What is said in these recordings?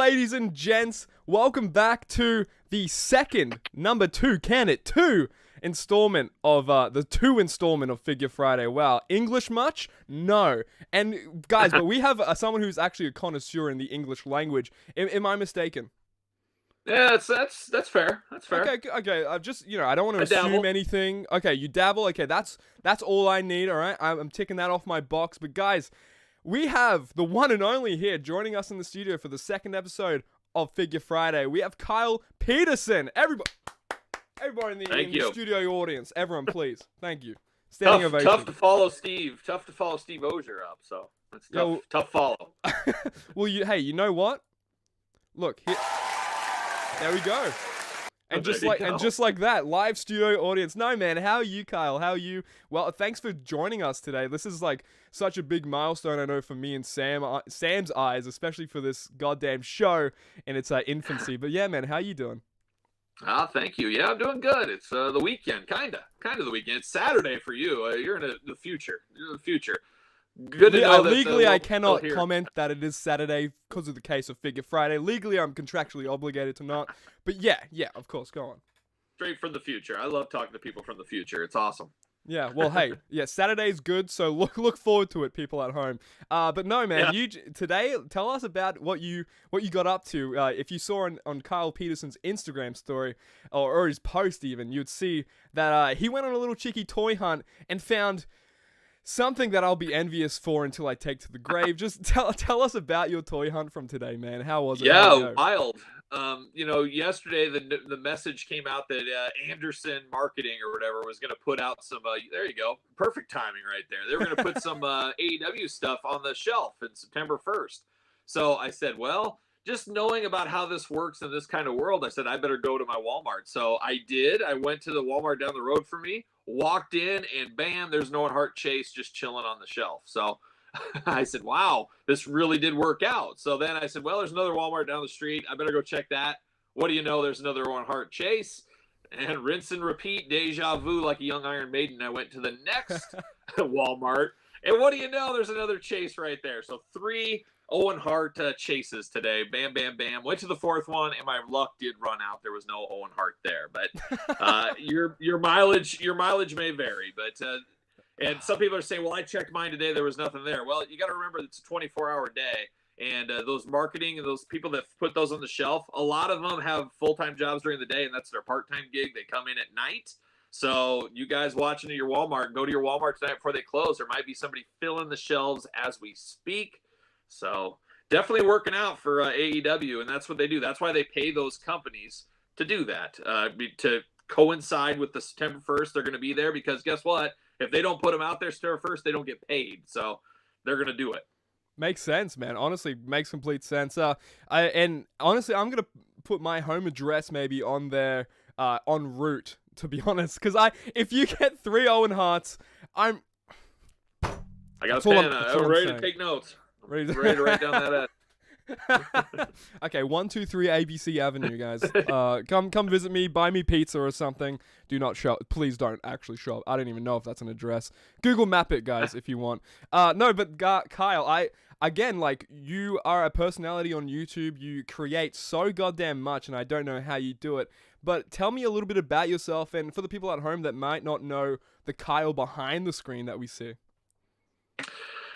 ladies and gents, welcome back to the second, number 2, installment of, the 2 installment of Figure Friday. Wow, English much? No. And, guys, but we have someone who's actually a connoisseur in the English language. Am I mistaken? Yeah, that's fair. That's fair. Okay. I just, I don't want to assume anything. Okay, you dabble. Okay, that's all I need, all right? I'm ticking that off my box. But, guys, we have the one and only here joining us in the studio for the second episode of Figure Friday. We have Kyle Peterson. Everybody in the studio audience, everyone, please. Thank you. Standing ovation. Tough to follow Steve. Tough to follow Steve Ogier up. So it's tough follow. Well, you know what? Look, here, there we go. And just like that, live studio audience. No, man, how are you, Kyle? How are you? Well, thanks for joining us today. This is like such a big milestone, I know, for me and Sam's eyes, especially for this goddamn show in its infancy. But yeah, man, how you doing? Thank you. Yeah, I'm doing good. It's the weekend, kind of the weekend. It's Saturday for you. You're in the future. You're in the future. Good to know that, legally, I cannot comment that it is Saturday because of the case of Figure Friday. Legally, I'm contractually obligated to not. But yeah, of course, go on. Straight from the future. I love talking to people from the future. It's awesome. Yeah, well, hey, Saturday's good, so look forward to it, people at home. But no, man, today, tell us about what you got up to. If you saw on Kyle Peterson's Instagram story, or his post even, you'd see that he went on a little cheeky toy hunt and found something that I'll be envious for until I take to the grave. Just tell us about your toy hunt from today, man. How was it? Yeah, wild. Yesterday the message came out that Anderson Marketing or whatever was going to put out some. There you go, perfect timing right there. They were going to put some AEW stuff on the shelf in September 1st. So I said, well, just knowing about how this works in this kind of world, I said I better go to my Walmart. So I did. I went to the Walmart down the road for me. Walked in and bam, there's no Owen Hart Chase just chilling on the shelf. So I said, wow, this really did work out. So then I said, well, there's another Walmart down the street. I better go check that. What do you know? There's another Owen Hart Chase. And rinse and repeat, deja vu like a young Iron Maiden. I went to the next Walmart. And what do you know? There's another Chase right there. So 3 Owen Hart chases today. Bam, bam, bam. Went to the 4th one, and my luck did run out. There was no Owen Hart there. But your mileage may vary. But and some people are saying, well, I checked mine today. There was nothing there. Well, you got to remember it's a 24-hour day. And those marketing and those people that put those on the shelf, a lot of them have full-time jobs during the day, and that's their part-time gig. They come in at night. So you guys watching at your Walmart, go to your Walmart tonight before they close. There might be somebody filling the shelves as we speak. So definitely working out for AEW, and that's what they do. That's why they pay those companies to do that, to coincide with the September 1st. They're going to be there because guess what? If they don't put them out there September 1st, they don't get paid. So they're going to do it. Makes sense, man. Honestly, makes complete sense. And honestly, I'm going to put my home address maybe on there en route, to be honest. Because if you get 3 Owen Harts, I got a pen. I'm ready to take notes. Ready to write down that. Okay, 123 ABC Avenue, guys. Come visit me, buy me pizza or something. Do not show. Please don't actually show up. I don't even know if that's an address. Google map it, guys, if you want. No, but Kyle, you are a personality on YouTube. You create so goddamn much, and I don't know how you do it. But tell me a little bit about yourself, and for the people at home that might not know the Kyle behind the screen that we see.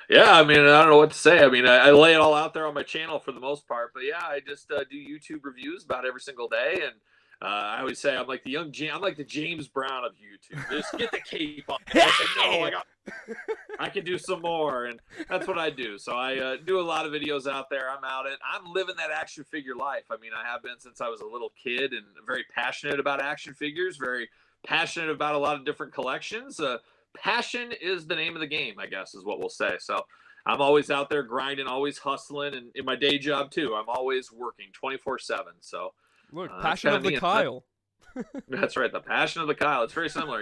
Yeah, I mean, I don't know what to say. I mean, I lay it all out there on my channel for the most part. But yeah, I just do YouTube reviews about every single day. And I always say I'm like I'm like the James Brown of YouTube. Just get the cape on. I can do some more. And that's what I do. So I do a lot of videos out there. I'm living that action figure life. I mean, I have been since I was a little kid and very passionate about action figures, very passionate about a lot of different collections. Passion is the name of the game, I guess, is what we'll say. So I'm always out there grinding, always hustling, and in my day job too, I'm always working 24/7. So look, passion of the Kyle. That's right, the passion of the Kyle. It's very similar,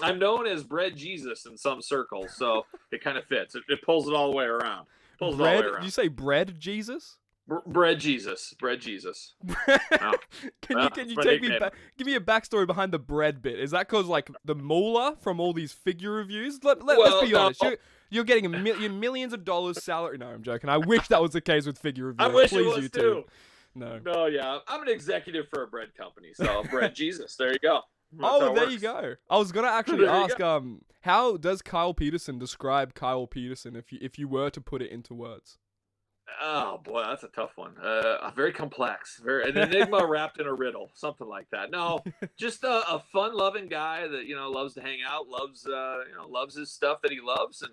I'm known as Bread Jesus in some circles, so it kind of fits. It pulls it all the way around. Did you say Bread Jesus? Bread Jesus. Can you take me back? Give me a backstory behind the bread bit. Is that because like the moolah from all these figure reviews? Let's be honest. You're getting millions of dollars salary. No, I'm joking. I wish that was the case with figure reviews. I wish it was too. No. No, yeah, I'm an executive for a bread company, so Bread Jesus. There you go. That's how Oh, it there works. you go. I was gonna actually There you ask, how does Kyle Peterson describe Kyle Peterson if you were to put it into words? Oh boy, that's a tough one. Very complex, very an enigma wrapped in a riddle, something like that. No, just a fun-loving guy that loves to hang out, loves his stuff that he loves, and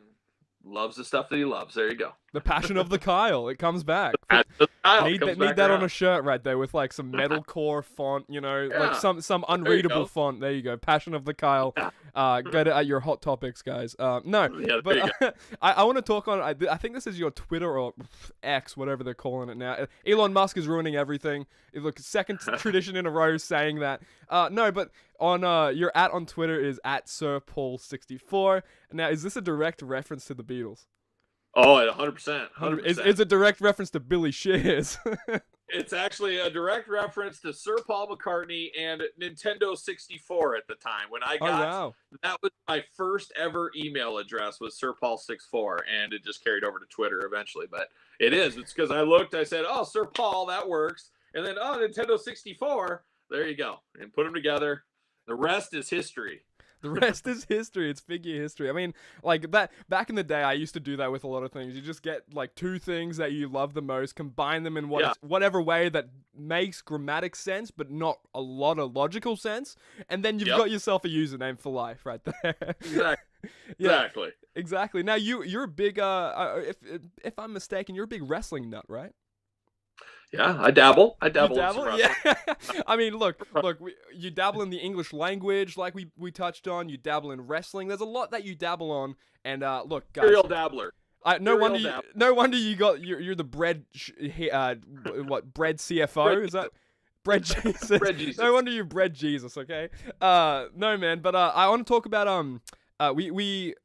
loves the stuff that he loves. There you go. The passion of the Kyle. It comes back. That's the style. It Need comes that back on a around. shirt right there with like some metalcore font, like Yeah, some there you unreadable go. font. There you go. Passion of the Kyle. Yeah, Get it at your hot topics, guys. No, yeah, there you but go. I want to talk on. I think this is your Twitter or X, whatever they're calling it now. Elon Musk is ruining everything. Look, second tradition in a row saying that. No, but on your on Twitter is at Sir Paul 64. Now, is this a direct reference to the Beatles? Oh, 100%, Is 100%. a direct reference to Billy Shears? It's actually a direct reference to Sir Paul McCartney and Nintendo 64 at the time. When I Oh got wow. that was my first ever email address was Sir Paul 64, and it just carried over to Twitter eventually. But it's because I looked, I said, oh, Sir Paul, that works. And then, oh, Nintendo 64, there you go. And put them together. The rest is history. The rest is history. It's figure history. I mean, like that back in the day, I used to do that with a lot of things. You just get like two things that you love the most, combine them in whatever way that makes grammatic sense, but not a lot of logical sense, and then you've got yourself a username for life right there. Exactly. Yeah, exactly. Now you're a big if I'm mistaken, you're a big wrestling nut, right? Yeah, I dabble. You In some dabble? wrestling. Yeah. I mean, look. You dabble in the English language, like we touched on. You dabble in wrestling. There's a lot that you dabble on. And look, guys. Serial dabbler. No wonder you got you're the bread. Bread CFO? Is that bread Jesus? Bread Jesus. No wonder you're bread Jesus. Okay. No man, but I want to talk about we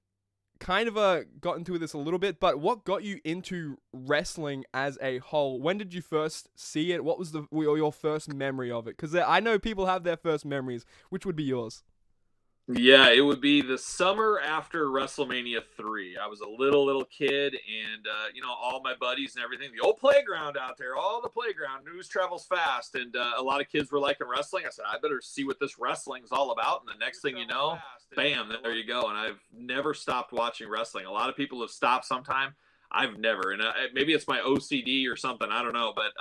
kind of got into this a little bit, but what got you into wrestling as a whole? When did you first see it? What was your first memory of it? Because I know people have their first memories. Which would be yours? Yeah, it would be the summer after WrestleMania 3. I was a little kid, and all my buddies and everything. The old playground out there, all the playground. News travels fast, and a lot of kids were liking wrestling. I said, I better see what this wrestling's all about. And the next thing you know, bam, there you go. And I've never stopped watching wrestling. A lot of people have stopped sometime. I've never, and maybe it's my OCD or something. I don't know, but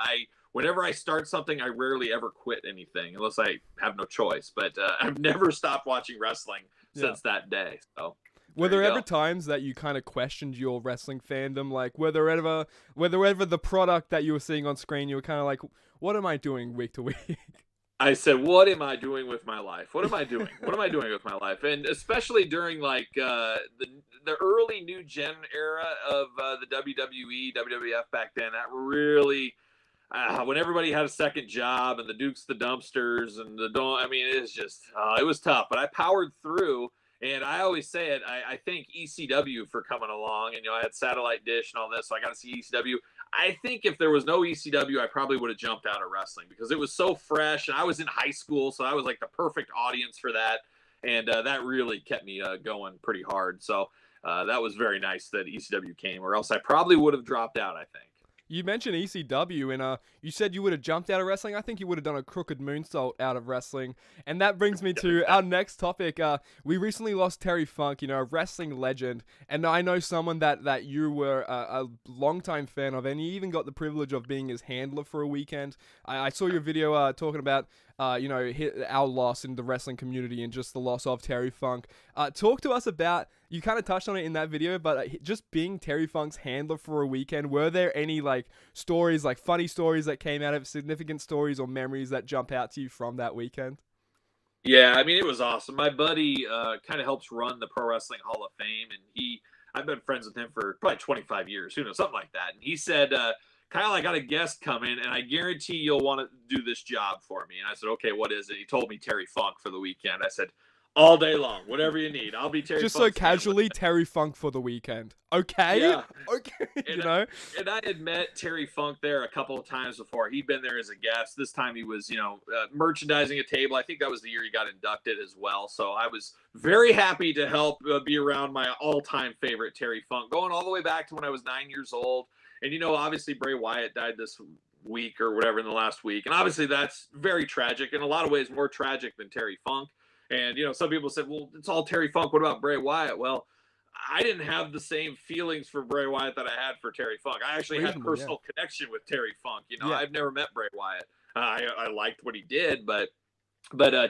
whenever I start something, I rarely ever quit anything unless I have no choice. But I've never stopped watching wrestling since that day. So, were there ever times that you kind of questioned your wrestling fandom? Like, were there ever the product that you were seeing on screen, you were kind of like, what am I doing week to week? I said, what am I doing with my life? What am I doing? What am I doing with my life? And especially during like the early new gen era of the WWE, WWF back then, that really. When everybody had a second job and the Dukes, the Dumpsters, and it's just, it was tough, but I powered through. And I always say it, I thank ECW for coming along, and, I had satellite dish and all this, so I got to see ECW. I think if there was no ECW, I probably would have jumped out of wrestling because it was so fresh, and I was in high school, so I was like the perfect audience for that. And that really kept me going pretty hard. So that was very nice that ECW came, or else I probably would have dropped out, I think. You mentioned ECW, and you said you would have jumped out of wrestling. I think you would have done a crooked moonsault out of wrestling. And that brings me to our next topic. We recently lost Terry Funk, a wrestling legend. And I know someone that you were a longtime fan of, and you even got the privilege of being his handler for a weekend. I saw your video talking about our loss in the wrestling community and just the loss of Terry Funk. Talk to us about, you kind of touched on it in that video, but just being Terry Funk's handler for a weekend, were there any stories, funny stories that came out of, significant stories or memories that jump out to you from that weekend? Yeah, it was awesome. My buddy kind of helps run the Pro Wrestling Hall of Fame, and I've been friends with him for probably 25 years, something like that. And he said, Kyle, I got a guest coming, and I guarantee you'll want to do this job for me. And I said, okay, what is it? He told me Terry Funk for the weekend. I said, all day long, whatever you need. I'll be Terry Funk. Just so casually, Terry Funk for the weekend. Okay? Yeah. Okay, And I had met Terry Funk there a couple of times before. He'd been there as a guest. This time he was, merchandising a table. I think that was the year he got inducted as well. So I was very happy to help be around my all-time favorite Terry Funk, going all the way back to when I was 9 years old. And, obviously Bray Wyatt died this week or whatever, in the last week. And obviously that's very tragic, in a lot of ways more tragic than Terry Funk. And, some people said, well, it's all Terry Funk. What about Bray Wyatt? Well, I didn't have the same feelings for Bray Wyatt that I had for Terry Funk. I actually had personal connection with Terry Funk. I've never met Bray Wyatt. I liked what he did, but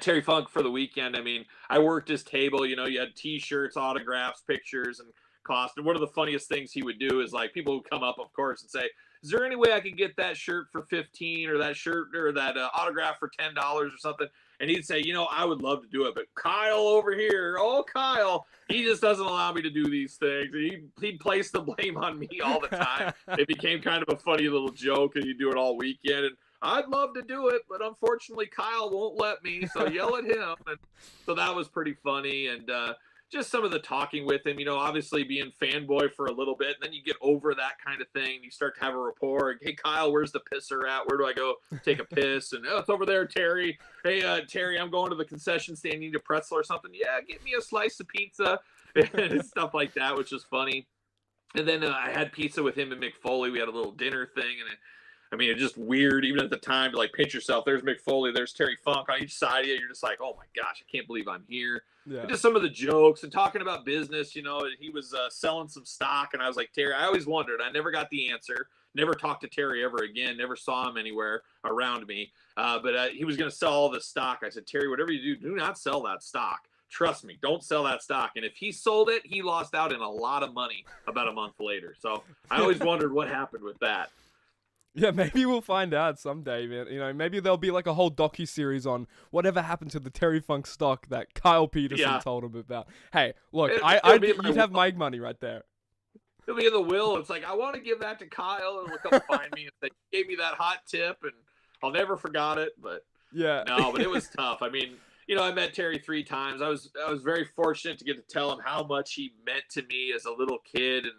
Terry Funk for the weekend, I mean, I worked his table. You had T-shirts, autographs, pictures, and cost. And one of the funniest things he would do is, like, people would come up, of course, and say, is there any way I could get that shirt for $15 or that shirt or that autograph for $10 or something? And he'd say, I would love to do it, but Kyle over here, Kyle, he just doesn't allow me to do these things. He'd place the blame on me all the time. It became kind of a funny little joke, and he'd do it all weekend. And I'd love to do it, but unfortunately Kyle won't let me, so yell at him. And so that was pretty funny. And just some of the talking with him, obviously being fanboy for a little bit, and then you get over that kind of thing. You start to have a rapport. Hey, Kyle, where's the pisser at? Where do I go take a piss? And it's over there, Terry. Hey, Terry, I'm going to the concession stand. You need a pretzel or something? Yeah, get me a slice of pizza and stuff like that, which is funny. And then I had pizza with him and Mick Foley. We had a little dinner thing, and it's just weird, even at the time, to like pinch yourself. There's Mick Foley, there's Terry Funk on each side of you. You're just like, oh my gosh, I can't believe I'm here. Yeah. Just some of the jokes and talking about business. He was selling some stock, and I was like, Terry, I always wondered. I never got the answer. Never talked to Terry ever again. Never saw him anywhere around me. But he was going to sell all this stock. I said, Terry, whatever you do not sell that stock. Trust me, don't sell that stock. And if he sold it, he lost out in a lot of money about a month later. So I always wondered what happened with that. Yeah, maybe we'll find out someday, man. Maybe there'll be like a whole docu-series on whatever happened to the Terry Funk stock that Kyle Peterson told him about. Hey, look, you'd have my money right there. It'll be in the will. It's like, I want to give that to Kyle, and he'll come find me and say, he gave me that hot tip, and I'll never forgot it. But yeah, no, but it was tough. I mean, I met Terry 3 times. I was very fortunate to get to tell him how much he meant to me as a little kid. And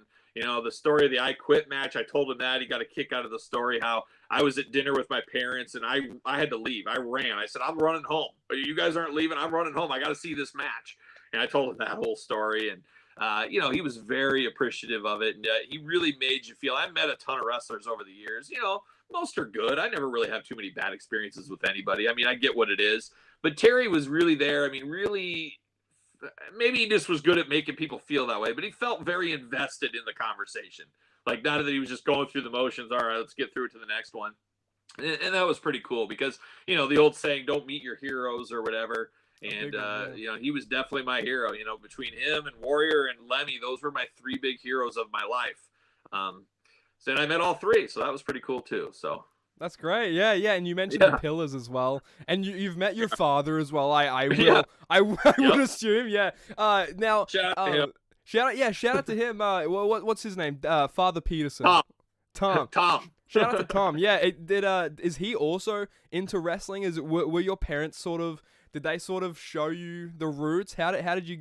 the story of the I Quit match, I told him that. He got a kick out of the story, how I was at dinner with my parents, and I had to leave. I ran. I said, I'm running home. You guys aren't leaving. I'm running home. I got to see this match. And I told him that whole story. And, he was very appreciative of it. And he really made you feel. I met a ton of wrestlers over the years. Most are good. I never really have too many bad experiences with anybody. I mean, I get what it is. But Terry was really there. I mean, really, maybe he just was good at making people feel that way, but he felt very invested in the conversation. Like, not that he was just going through the motions. All right, let's get through it to the next one. And that was pretty cool because, the old saying, don't meet your heroes or whatever. And, he was definitely my hero. Between him and Warrior and Lemmy, those were my 3 big heroes of my life. So then I met all 3, so that was pretty cool too. So that's great. Yeah. And you mentioned the Pillars as well, and you've met your father as well. I would assume. Yeah. Now shout out to him. Shout out to him. What's his name? Father Peterson. Tom. Shout out to Tom. Yeah. Is he also into wrestling? Were your parents did they sort of show you the roots? How'd you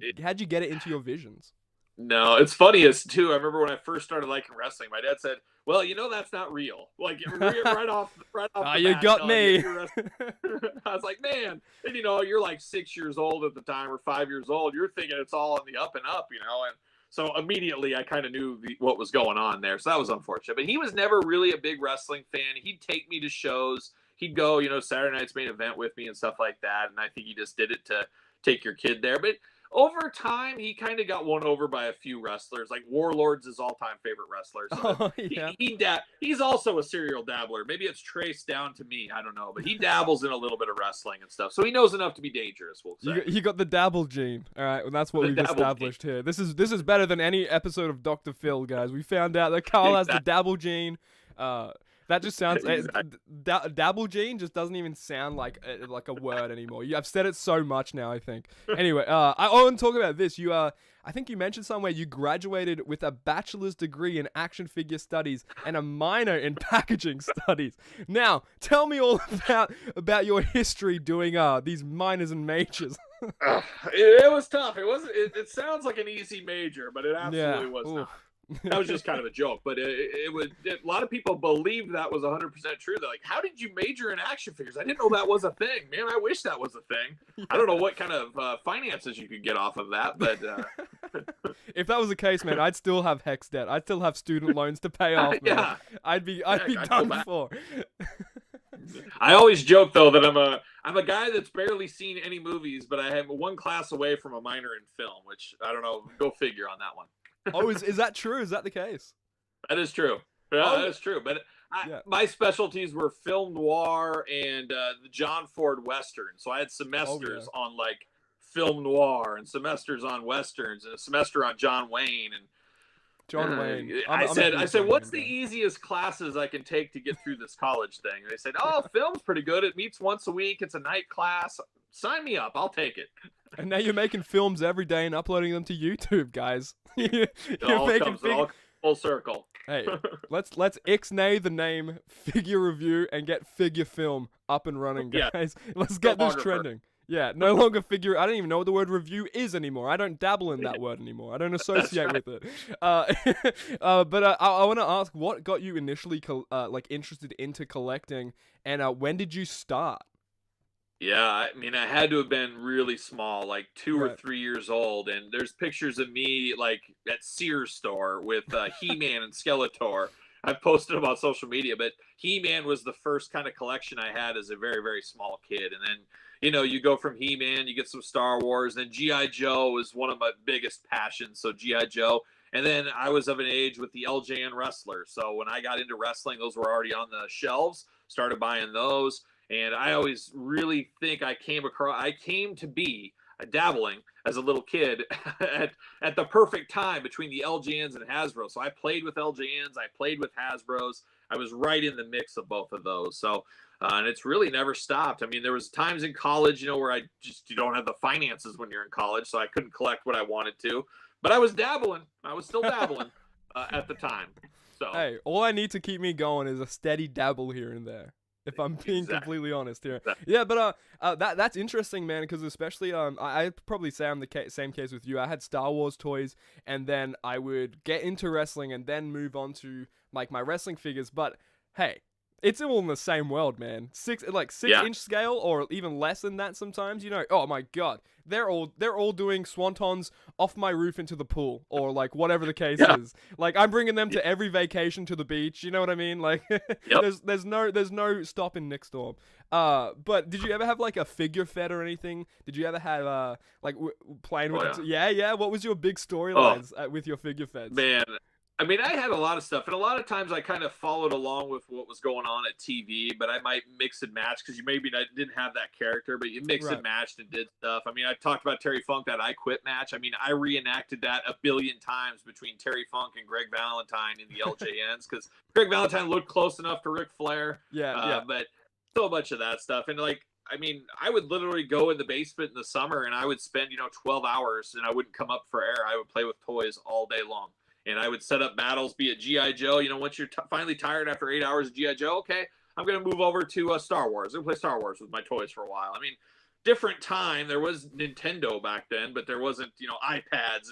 get it into your visions? No, it's funniest too. I remember when I first started liking wrestling, my dad said, well, that's not real. Like, right off the bat, you got me. I was like, man. And, you're like 6 years old at the time or 5 years old. You're thinking it's all in the up and up, and so immediately I kind of knew what was going on there. So that was unfortunate. But he was never really a big wrestling fan. He'd take me to shows. He'd go, Saturday night's main event with me and stuff like that. And I think he just did it to take your kid there. But over time, he kind of got won over by a few wrestlers. Like Warlord's his all-time favorite wrestler. So he's also a serial dabbler. Maybe it's traced down to me. I don't know. But he dabbles in a little bit of wrestling and stuff. So he knows enough to be dangerous, we'll say. You got the dabble gene. All right, well, that's what we've established here. This is better than any episode of Dr. Phil, guys. We found out that Carl has the dabble gene. That just sounds dabble gene just doesn't even sound like a word anymore. I've said it so much now, I think. Anyway, I want to talk about this. I think you mentioned somewhere you graduated with a bachelor's degree in action figure studies and a minor in packaging studies. Now, tell me all about your history doing these minors and majors. It was tough. It sounds like an easy major, but it absolutely was not. That was just kind of a joke, but a lot of people believed that was 100% true. They're like, how did you major in action figures? I didn't know that was a thing, man. I wish that was a thing. Yeah. I don't know what kind of finances you could get off of that, but if that was the case, man, I'd still have HEX debt. I'd still have student loans to pay off. Man. Yeah, I'd be done for. I always joke though that I'm a guy that's barely seen any movies, but I have one class away from a minor in film, which I don't know. Go figure on that one. Oh, is that true? Is that the case? That is true. Yeah, Oh, that is true. But yeah. my specialties were film noir and the John Ford Western. So I had semesters on like film noir and semesters on westerns and a semester on John Wayne and John Wayne. I said, what's the Wayne easiest classes I can take to get through this college thing? And they said, oh, film's pretty good. It meets once a week. It's a night class. Sign me up. I'll take it. And now you're making films every day and uploading them to YouTube, guys. It all comes full circle. Hey, let's ixnay the name Figure Review and get Figure Film up and running, guys. Yeah. Let's get this trending. Yeah, no longer figure. I don't even know what the word review is anymore. I don't dabble in that word anymore. I don't associate with it. But I want to ask, what got you initially like interested into collecting, and when did you start? Yeah, I mean, I had to have been really small, like 2 or 3 years old, and there's pictures of me like at Sears store with He-Man and Skeletor. I've posted them on social media, but He-Man was the first kind of collection I had as a very, very small kid, and then you go from He-Man, you get some Star Wars, then G.I. Joe was one of my biggest passions, so G.I. Joe. And then I was of an age with the LJN wrestlers. So when I got into wrestling, those were already on the shelves, started buying those. And I always really think I came to be dabbling as a little kid at the perfect time between the LJNs and Hasbro. So I played with LJNs, I played with Hasbros. I was right in the mix of both of those. So and it's really never stopped. I mean, there was times in college, where you don't have the finances when you're in college, so I couldn't collect what I wanted to. But I was dabbling. I was still dabbling at the time. So hey, all I need to keep me going is a steady dabble here and there, if I'm being completely honest here. Yeah, but that's interesting, man, because especially I'd probably say I'm the same case with you. I had Star Wars toys, and then I would get into wrestling and then move on to like my wrestling figures. But hey, it's all in the same world, man. 6-inch scale, or even less than that sometimes. Oh my god, they're all doing swantons off my roof into the pool, or like whatever the case is. Like I'm bringing them to every vacation to the beach. You know what I mean? Like there's no stopping Nick Storm. But did you ever have like a figure fed or anything? Did you ever have playing with? Yeah. What was your big storylines with your figure feds? Man. I mean, I had a lot of stuff, and a lot of times I kind of followed along with what was going on at TV, but I might mix and match because you maybe didn't have that character, but you mixed and matched and did stuff. I mean, I talked about Terry Funk, that I Quit match. I mean, I reenacted that a billion times between Terry Funk and Greg Valentine in the LJNs because Greg Valentine looked close enough to Ric Flair. But so much of that stuff. And I mean, I would literally go in the basement in the summer and I would spend, 12 hours and I wouldn't come up for air. I would play with toys all day long. And I would set up battles, be it G.I. Joe. Once you're finally tired after 8 hours of G.I. Joe, okay, I'm going to move over to Star Wars. I'm going to play Star Wars with my toys for a while. I mean, different time. There was Nintendo back then, but there wasn't, iPads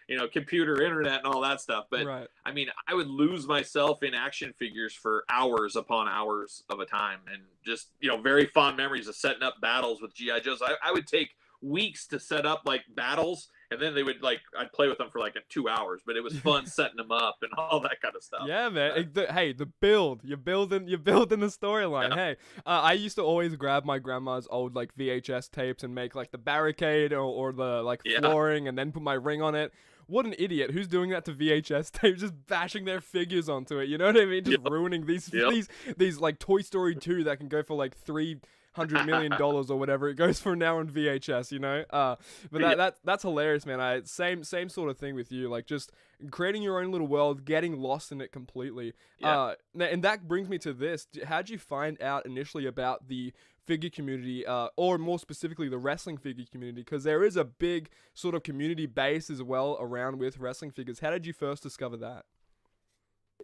and, computer, internet, and all that stuff. But, I mean, I would lose myself in action figures for hours upon hours of a time. And just, very fond memories of setting up battles with G.I. Joes. I would take weeks to set up, battles. And then they would I'd play with them for 2 hours, but it was fun setting them up and all that kind of stuff. Yeah, man. The build, you're building the storyline. Yeah. Hey, I used to always grab my grandma's old VHS tapes and make the barricade or the flooring, and then put my ring on it. What an idiot! Who's doing that to VHS tapes? Just bashing their figures onto it. You know what I mean? Just ruining these Toy Story 2 that can go for $300 million or whatever it goes for now on VHS, but that's hilarious, man. Same sort of thing with you, just creating your own little world, getting lost in it completely. And that brings me to this: how'd you find out initially about the figure community, or more specifically the wrestling figure community? Because there is a big sort of community base as well around with wrestling figures. How did you first discover that?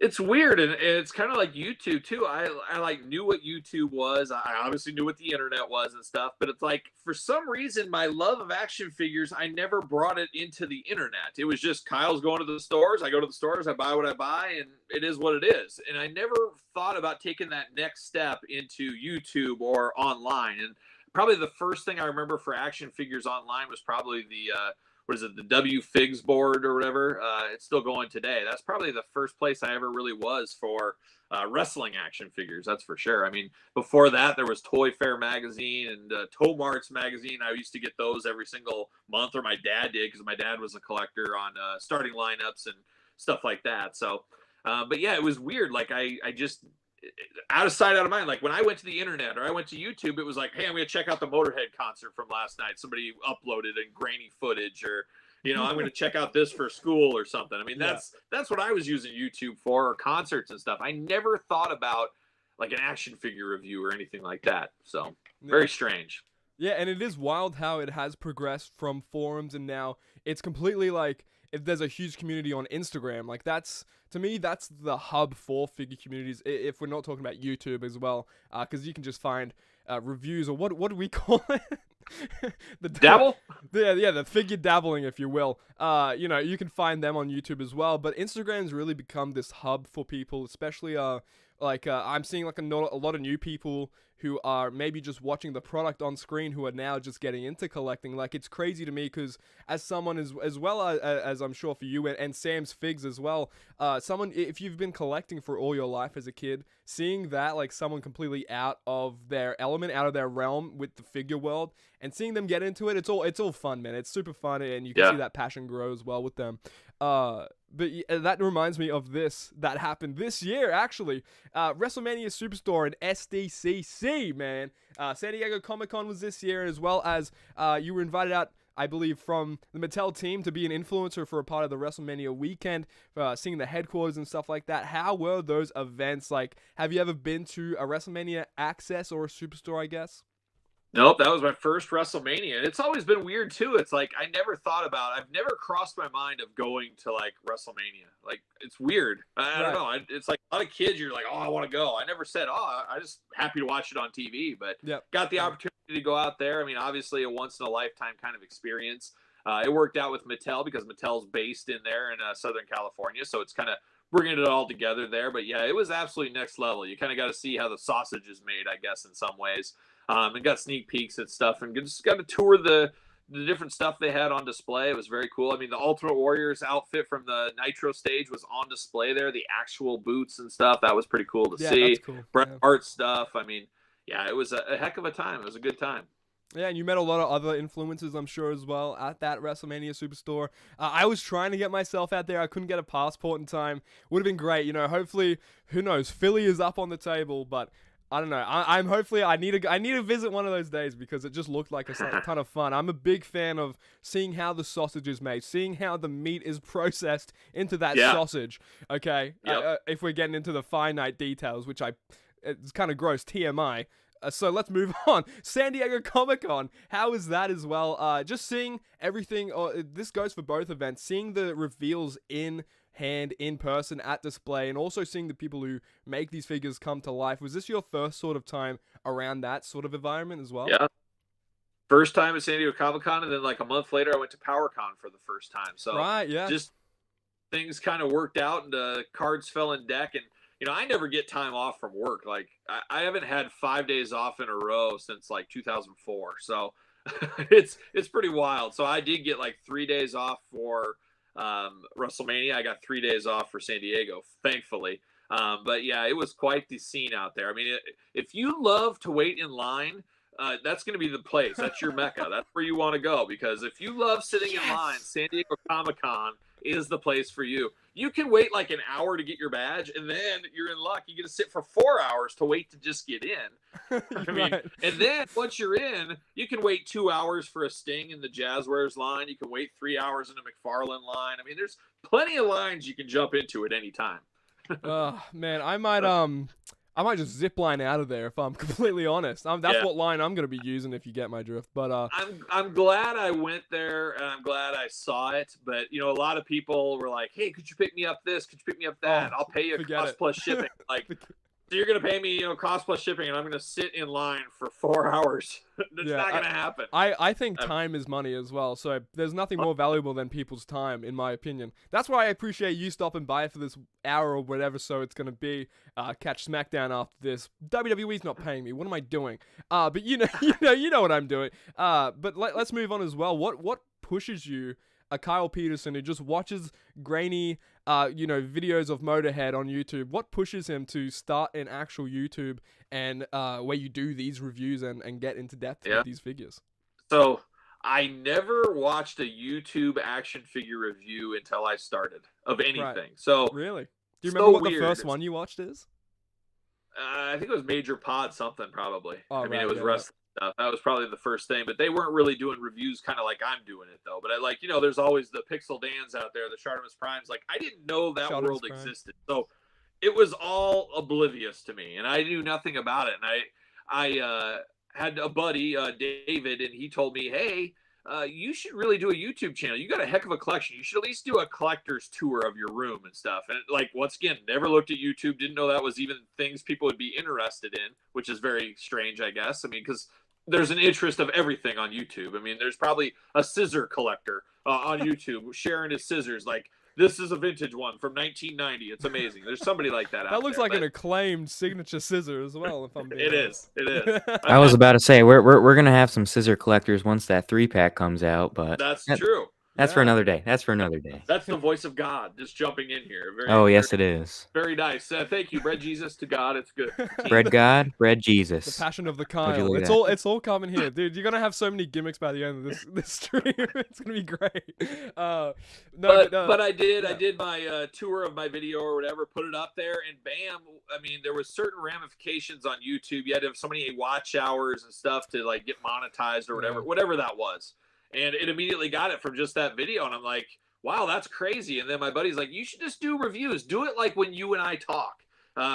It's weird, and it's kind of like YouTube too. I knew what YouTube was. I obviously knew what the internet was and stuff, but it's for some reason my love of action figures, I never brought it into the internet. It was just Kyle's going to the stores, I go to the stores, I buy what I buy, and it is what it is. And I never thought about taking that next step into YouTube or online. And probably the first thing I remember for action figures online was probably the what is it, the W Figs board or whatever. It's still going today. That's probably the first place I ever really was for wrestling action figures. That's for sure. I mean, before that, there was Toy Fair magazine and Toe Marts magazine. I used to get those every single month, or my dad did, because my dad was a collector on starting lineups and stuff like that. So, but yeah, it was weird. Like I just, out of sight, out of mind. Like when I went to the internet or I went to YouTube, it was like, hey, I'm going to check out the Motorhead concert from last night. Somebody uploaded in grainy footage, or, you know, I'm going to check out this for school or something. I mean, that's what I was using YouTube for, or concerts and stuff. I never thought about like an action figure review or anything like that. So very strange. Yeah, and it is wild how it has progressed from forums, and now it's completely like, if there's a huge community on Instagram, like that's, to me, that's the hub for figure communities, if we're not talking about YouTube as well, because you can just find reviews, or what do we call it? The Dabble? Yeah, the figure dabbling, if you will. You know, you can find them on YouTube as well, but Instagram's really become this hub for people, especially I'm seeing like a lot of new people who are maybe just watching the product on screen, who are now just getting into collecting. Like, it's crazy to me, because as someone as well as I'm sure for you and Sam's Figs as well, someone, if you've been collecting for all your life as a kid, seeing that, like, someone completely out of their element, out of their realm with the figure world, and seeing them get into it, it's all fun, man. It's super fun, and you can see that passion grow as well with them. But that reminds me of this that happened this year, actually. WrestleMania Superstore and SDCC, man. San Diego ComicCon was this year, as well as you were invited out, I believe, from the Mattel team to be an influencer for a part of the WrestleMania weekend, seeing the headquarters and stuff like that. How were those events? Like, have you ever been to a WrestleMania Access or a Superstore, I guess? Nope, that was my first WrestleMania. And it's always been weird too. It's like I've never crossed my mind of going to like WrestleMania. Like, it's weird. I don't know. It's like a lot of kids, you're like, oh, I want to go. I never said, oh, I just happy to watch it on TV, but got the opportunity to go out there. I mean, obviously a once in a lifetime kind of experience. It worked out with Mattel because Mattel's based in there in Southern California. So it's kind of bringing it all together there. But yeah, it was absolutely next level. You kind of got to see how the sausage is made, I guess, in some ways. And got sneak peeks at stuff, and just got to tour the different stuff they had on display. It was very cool. I mean, the Ultimate Warrior's outfit from the Nitro stage was on display there, the actual boots and stuff. That was pretty cool to see. That's cool. Bret Hart stuff. I mean, yeah, it was a heck of a time. It was a good time. Yeah, and you met a lot of other influencers, I'm sure, as well, at that WrestleMania Superstore. I was trying to get myself out there. I couldn't get a passport in time. Would have been great. You know, hopefully, who knows, Philly is up on the table, but I don't know. I'm hopefully I need to visit one of those days, because it just looked like a ton of fun. I'm a big fan of seeing how the sausage is made, seeing how the meat is processed into that sausage. Okay, if we're getting into the finite details, which it's kind of gross, TMI. So let's move on. San Diego Comic-Con, how is that as well? Just seeing everything. This goes for both events. Seeing the reveals in hand, in person, at display, and also seeing the people who make these figures come to life. Was this your first sort of time around that sort of environment as well? Yeah. First time at San Diego Comic-Con, and then like a month later, I went to PowerCon for the first time. So just things kind of worked out, and the cards fell in deck. And you know, I never get time off from work. Like I haven't had 5 days off in a row since like 2004. So it's pretty wild. So I did get like 3 days off for WrestleMania. I got 3 days off for San Diego, thankfully. But yeah, it was quite the scene out there. I mean, if you love to wait in line, that's going to be the place. That's your mecca. That's where you want to go, because if you love sitting in line, San Diego Comic-Con is the place for you. You can wait like an hour to get your badge, and then you're in luck. You get to sit for 4 hours to wait to just get in. I mean, and then once you're in, you can wait 2 hours for a Sting in the Jazzwares line. You can wait 3 hours in a McFarlane line. I mean, there's plenty of lines you can jump into at any time. Man, I might just zip line out of there, if I'm completely honest. That's what line I'm going to be using, if you get my drift. But I'm glad I went there, and I'm glad I saw it. But you know, a lot of people were like, "Hey, could you pick me up this? Could you pick me up that? I'll pay you cost plus shipping." Like, so you're gonna pay me, you know, cost plus shipping, and I'm gonna sit in line for 4 hours. That's not gonna happen. I think time is money as well. So there's nothing more valuable than people's time, in my opinion. That's why I appreciate you stopping by for this hour or whatever. So it's gonna be catch SmackDown after this. WWE's not paying me. What am I doing? But you know what I'm doing. But let's move on as well. What pushes you a Kyle Peterson who just watches grainy, videos of Motorhead on YouTube? What pushes him to start an actual YouTube and where you do these reviews and get into depth with these figures? So I never watched a YouTube action figure review until I started of anything. Right. So really, do you remember what the first one you watched is? I think it was Major Pod something probably. Oh, it was wrestling stuff. That was probably the first thing, but they weren't really doing reviews kind of like I'm doing it though. But there's always the Pixel Dans out there, the Shartimus Primes. Like I didn't know that world existed. So it was all oblivious to me and I knew nothing about it. And I had a buddy, David, and he told me, hey, you should really do a YouTube channel. You got a heck of a collection. You should at least do a collector's tour of your room and stuff. And once again, never looked at YouTube. Didn't know that was even things people would be interested in, which is very strange, I guess. I mean, because there's an interest of everything on YouTube. I mean, there's probably a scissor collector on YouTube sharing his scissors. Like, this is a vintage one from 1990. It's amazing. There's somebody like that out there. That looks like an acclaimed signature scissor as well, if I'm being honest. It is. I was about to say we're gonna have some scissor collectors once that 3-pack comes out, but that's true. That's for another day. That's for another day. That's the voice of God just jumping in here. Yes, it is. Very nice. Thank you. Bread Jesus to God. It's good. Bread God, bread Jesus. The passion of the Kyle. It's all coming here, dude. You're gonna have so many gimmicks by the end of this stream. It's gonna be great. But I did my tour of my video or whatever, put it up there, and bam! I mean, there was certain ramifications on YouTube. You had to have so many watch hours and stuff to get monetized or whatever that was. And it immediately got it from just that video. And I'm like, wow, that's crazy. And then my buddy's like, you should just do reviews. Do it like when you and I talk.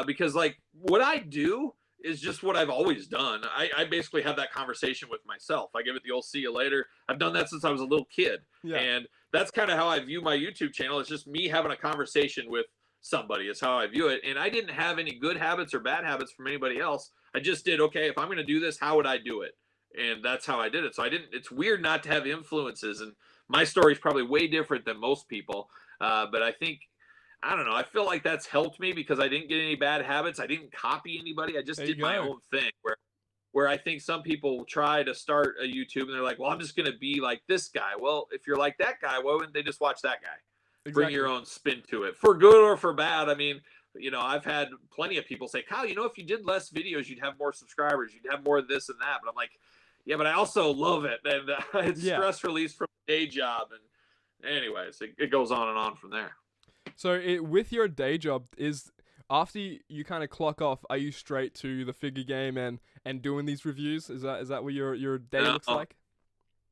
Because what I do is just what I've always done. I basically have that conversation with myself. I give it the old see you later. I've done that since I was a little kid. Yeah. And that's kind of how I view my YouTube channel. It's just me having a conversation with somebody is how I view it. And I didn't have any good habits or bad habits from anybody else. I just did, okay, if I'm going to do this, how would I do it? And that's how I did it. So it's weird not to have influences. And my story is probably way different than most people. But I don't know. I feel like that's helped me because I didn't get any bad habits. I didn't copy anybody. I just did my own thing where I think some people try to start a YouTube and they're like, well, I'm just going to be like this guy. Well, if you're like that guy, why wouldn't they just watch that guy? Exactly. Bring your own spin to it for good or for bad. I mean, I've had plenty of people say, Kyle, if you did less videos, you'd have more subscribers. You'd have more of this and that. But I'm like, yeah, but I also love it, and it's stress release from a day job, and anyways, it goes on and on from there. So, with your day job, after you kind of clock off, are you straight to the figure game and doing these reviews? Is that what your day looks like?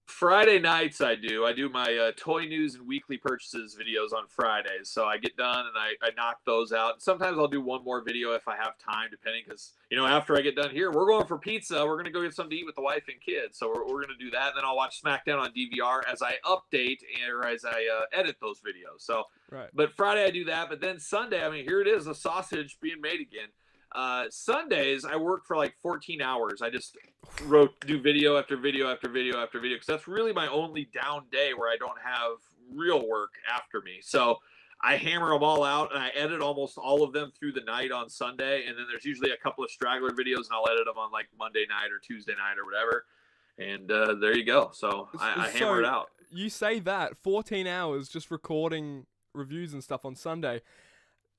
Friday nights I do my toy news and weekly purchases videos on Fridays. So I get done and I knock those out. Sometimes I'll do one more video if I have time, depending, because after I get done here, we're going for pizza. We're gonna go get something to eat with the wife and kids. So we're gonna do that. And then I'll watch SmackDown on DVR as I update or as I edit those videos. So but Friday I do that. But then Sunday, I mean, here it is, a sausage being made again. Sundays I work for 14 hours. I just do video after video after video after video because that's really my only down day where I don't have real work after me. So I hammer them all out and I edit almost all of them through the night on Sunday, and then there's usually a couple of straggler videos and I'll edit them on Monday night or Tuesday night or whatever, and there you go. So I hammer it out. You say that 14 hours just recording reviews and stuff on Sunday.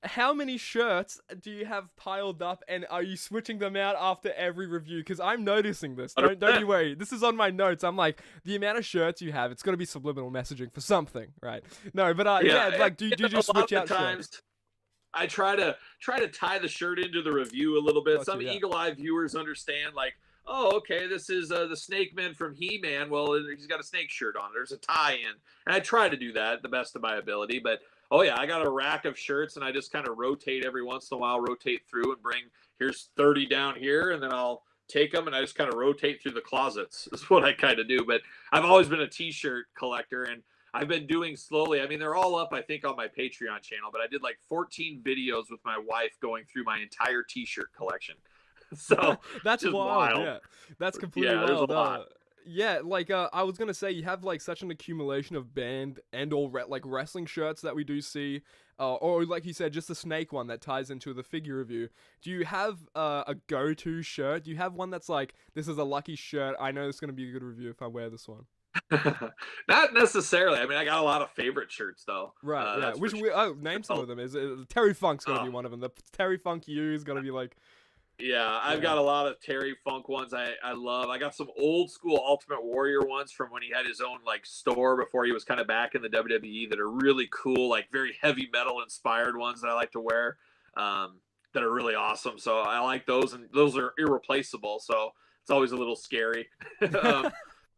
How many shirts do you have piled up, and are you switching them out after every review? Because I'm noticing this. Don't you worry. This is on my notes. I'm like, the amount of shirts you have, it's going to be subliminal messaging for something, right? No, but do you just switch out shirts? I try to tie the shirt into the review a little bit. Some eagle-eyed viewers understand, oh, okay, this is the Snake Man from He-Man. Well, he's got a snake shirt on. There's a tie-in. And I try to do that the best of my ability, but oh yeah, I got a rack of shirts and I just kind of rotate every once in a while, rotate through and here's 30 down here, and then I'll take them and I just kind of rotate through the closets is what I kind of do. But I've always been a t-shirt collector, and I've been doing slowly. I mean, they're all up, I think, on my Patreon channel, but I did 14 videos with my wife going through my entire t-shirt collection. So that's just wild. Yeah, that's completely wild. Yeah, I was gonna say, you have such an accumulation of band and all wrestling shirts that we do see, or like you said, just the snake one that ties into the figure review. Do you have a go-to shirt? Do you have one that's this is a lucky shirt? I know it's gonna be a good review if I wear this one. Not necessarily. I mean, I got a lot of favorite shirts though. Right, yeah. That's for Which sure. we name some of them. Is Terry Funk's got to Oh, be one of them. The Terry Funk U is got to be like, yeah, I've yeah. got a lot of Terry Funk ones I love. I got some old school Ultimate Warrior ones from when he had his own like store before he was kind of back in the WWE that are really cool, like very heavy metal inspired ones that I like to wear. That are really awesome. So I like those, and those are irreplaceable. So it's always a little scary. um,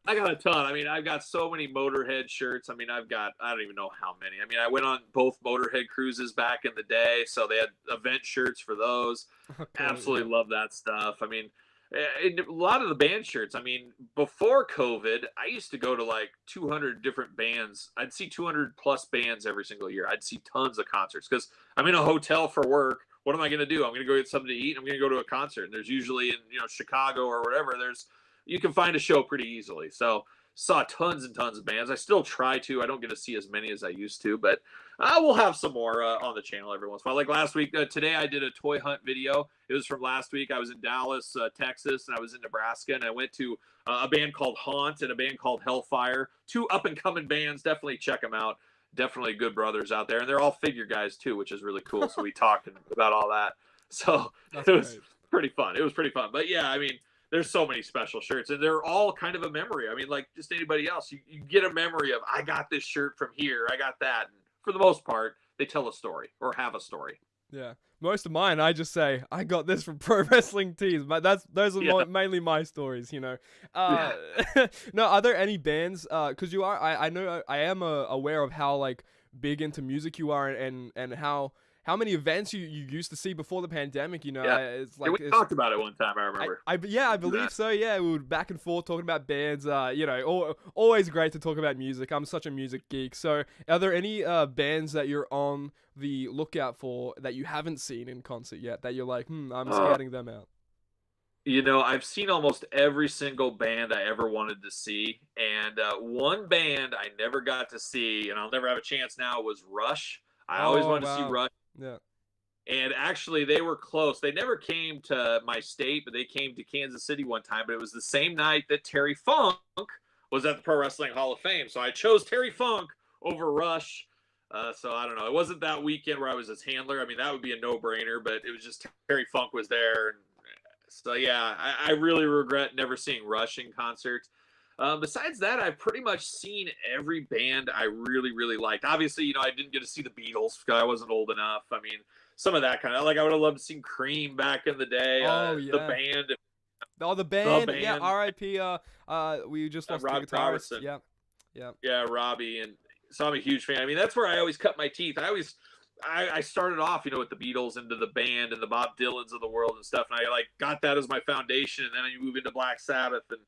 I got a ton. I mean, I've got so many Motorhead shirts. I mean, I don't even know how many. I mean, I went on both Motorhead cruises back in the day, so they had event shirts for those. Okay, yeah. Absolutely love that stuff. I mean, and a lot of the band shirts. I mean, before COVID, I used to go to like 200 different bands. I'd see 200 plus bands every single year. I'd see tons of concerts because I'm in a hotel for work. What am I going to do? I'm going to go get something to eat. I'm going to go to a concert. And there's usually in Chicago or whatever. You can find a show pretty easily. So saw tons and tons of bands. I still try to. I don't get to see as many as I used to, but we'll have some more on the channel every once in a while. Like last week, today I did a toy hunt video. It was from last week. I was in Dallas, Texas, and I was in Nebraska, and I went to a band called Haunt and a band called Hellfire. Two up and coming bands. Definitely check them out. Definitely good brothers out there, and they're all figure guys too, which is really cool. So we talked about all that. So That's it was great. pretty fun. It was pretty fun. But yeah, I mean, there's so many special shirts, and they're all kind of a memory. I mean, like just anybody else, you get a memory of I got this shirt from here, I got that. And for the most part, they tell a story or have a story. Yeah, most of mine, I just say I got this from Pro Wrestling Tees, but those are Yeah. mainly my stories, you know. Yeah. No, are there any bands? Because you are, I know I am aware of how like big into music you are, and how many events you used to see before the pandemic. You know, Yeah. it's Yeah, like we talked about it one time. I I, remember. yeah, I believe so. Yeah, we were back and forth talking about bands. You know, always great to talk about music. I'm such a music geek. So, are there any bands that you're on the lookout for that you haven't seen in concert yet? That you're like, I'm Uh, scouting them out. I've seen almost every single band I ever wanted to see, and one band I never got to see, and I'll never have a chance now, was Rush. I always Oh wanted to see wow, Rush. yeah. And actually, they were close. They never came to my state, but they came to Kansas City one time. But it was the same night that Terry Funk was at the Pro Wrestling Hall of Fame. So I chose Terry Funk over Rush. So I don't know. It wasn't that weekend where I was his handler. I mean, that would be a no-brainer. But it was just Terry Funk was there. And so yeah, I really regret never seeing Rush in concert. Besides that, I've pretty much seen every band I really, really liked. Obviously, I didn't get to see the Beatles because I wasn't old enough. I mean, some of that kind of like I would have loved to see Cream back in the day. Oh The yeah. band, Oh, the the band. Yeah. band, R.I.P. We just lost the Robbie guitarist. Robertson. Yeah. Yeah. Yeah, Robbie, and so I'm a huge fan. I mean, that's where I always cut my teeth. I started off, with the Beatles into the band and the Bob Dylans of the world and stuff, and I like got that as my foundation, and then I move into Black Sabbath and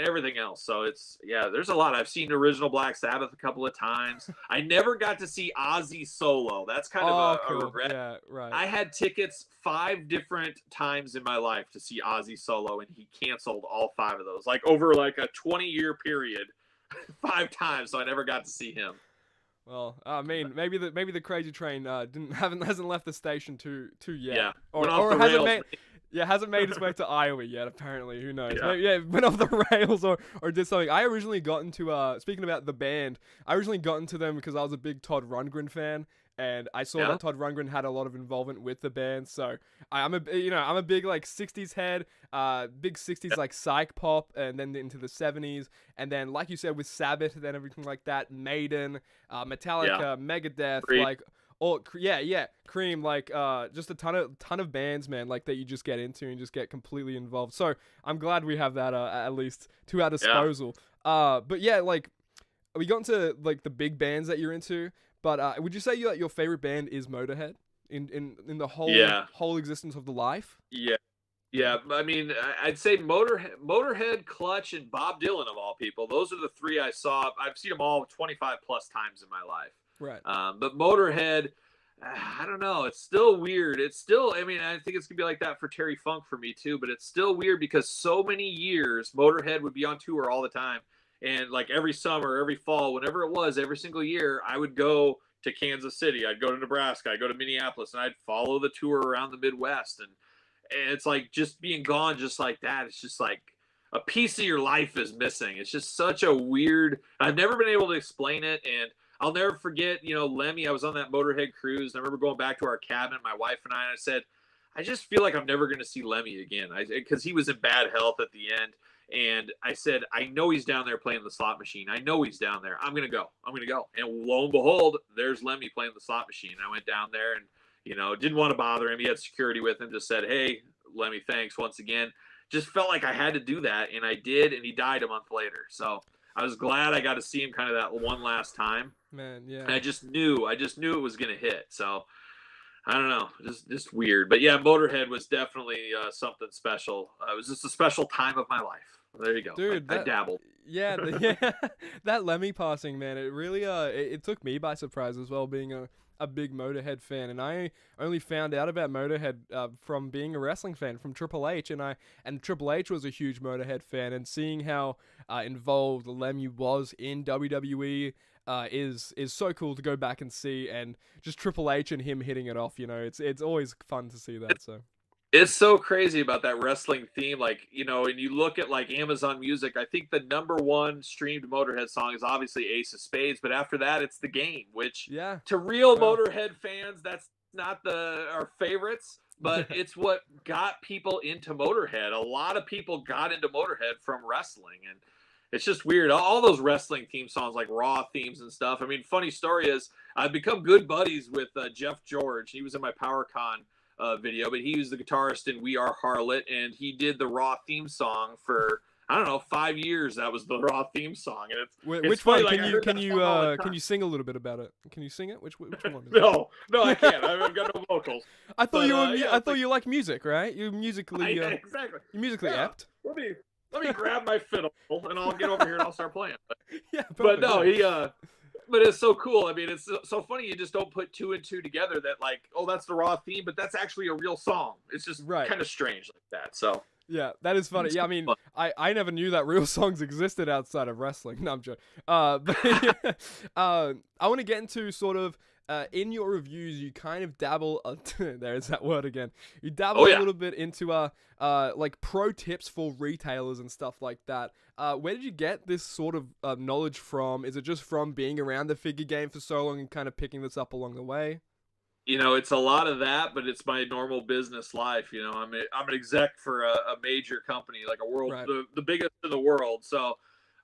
everything else. So there's a lot. I've seen original Black Sabbath a couple of times. I never got to see Ozzy solo. That's kind of Oh, a cool. regret. Yeah. Right. I had tickets 5 different times in my life to see Ozzy solo, and he canceled all 5 of those, like over like a 20-year period, 5 times. So I never got to see him. Well, I mean, maybe the crazy train hasn't left the station too yet, Yeah, or went off or the hasn't rails. hasn't made its way to Iowa yet. Apparently, who knows? Yeah. Maybe, yeah, went off the rails or did something. I originally got into speaking about the band, I originally got into them because I was a big Todd Rundgren fan. And I saw Yeah. that Todd Rundgren had a lot of involvement with the band, so I'm a big like '60s head, big '60s like psych pop, and then into the '70s, and then like you said with Sabbath, and then everything like that, Maiden, Metallica, Megadeth, Creed. like Cream, like just a ton of bands, man, like that you just get into and just get completely involved. So I'm glad we have that at least to our disposal. But yeah, like we got into like the big bands that you're into. But would you say your favorite band is Motorhead in the whole existence of the life? Yeah. I mean, I'd say Motorhead, Clutch, and Bob Dylan of all people. Those are the 3 I saw. I've seen them all 25 plus times in my life. Right. But Motorhead, I don't know. It's still weird. It's still, I mean, I think it's going to be like that for Terry Funk for me too, but it's still weird because so many years Motorhead would be on tour all the time. And like every summer, every fall, whenever it was, every single year, I would go to Kansas City. I'd go to Nebraska. I'd go to Minneapolis, and I'd follow the tour around the Midwest. And it's like just being gone just like that. It's just like, a piece of your life is missing. It's just such a weird. I've never been able to explain it, and I'll never forget. Lemmy. I was on that Motorhead cruise, and I remember going back to our cabin, my wife and I said, I just feel like I'm never going to see Lemmy again, because he was in bad health at the end. And I said, I know he's down there playing the slot machine. I know he's down there. I'm going to go. And lo and behold, there's Lemmy playing the slot machine. I went down there and, didn't want to bother him. He had security with him, just said, hey, Lemmy, thanks once again. Just felt like I had to do that. And I did. And he died a month later. So I was glad I got to see him kind of that one last time. Man, yeah. And I just knew it was going to hit. So I don't know, just weird. But yeah, Motorhead was definitely something special. It was just a special time of my life. There you go. Dude, I dabbled. Yeah, that Lemmy passing, man, it really it took me by surprise as well, being a big Motorhead fan, and I only found out about Motorhead from being a wrestling fan from Triple H, and Triple H was a huge Motorhead fan, and seeing how involved Lemmy was in WWE is so cool to go back and see, and just Triple H and him hitting it off. It's always fun to see that. So. It's so crazy about that wrestling theme, like, and you look at like Amazon Music, I think the #1 streamed Motorhead song is obviously Ace of Spades, but after that it's The Game, which to real Motorhead fans, that's not our favorites, but it's what got people into Motorhead. A lot of people got into Motorhead from wrestling, and it's just weird. All those wrestling theme songs, like Raw themes and stuff. I mean, funny story is I've become good buddies with Jeff George. He was in my PowerCon video, but he was the guitarist in We Are Harlot, and he did the Raw theme song for, I don't know, 5 years. That was the Raw theme song, and it's which funny, one? like, Can you sing a little bit about it? Can you sing it? Which one? Is it? No, I can't. I've got no vocals. I thought you like music, right? You're musically exactly. You're musically apt. Let me grab my fiddle and I'll get over here and I'll start playing. Yeah, but no, but it's so cool. I mean, it's so funny. You just don't put two and two together that, like, oh, that's the Raw theme, but that's actually a real song. It's just kind of strange like that. So yeah, that is funny. Yeah, I mean, I never knew that real songs existed outside of wrestling. No, I'm joking. But I want to get into sort of in your reviews, you kind of dabble. There's that word again. You dabble a little bit into like pro tips for retailers and stuff like that. Where did you get this sort of knowledge from? Is it just from being around the figure game for so long and kind of picking this up along the way? It's a lot of that, but it's my normal business life. I'm an exec for a major company, like a world, the biggest in the world. So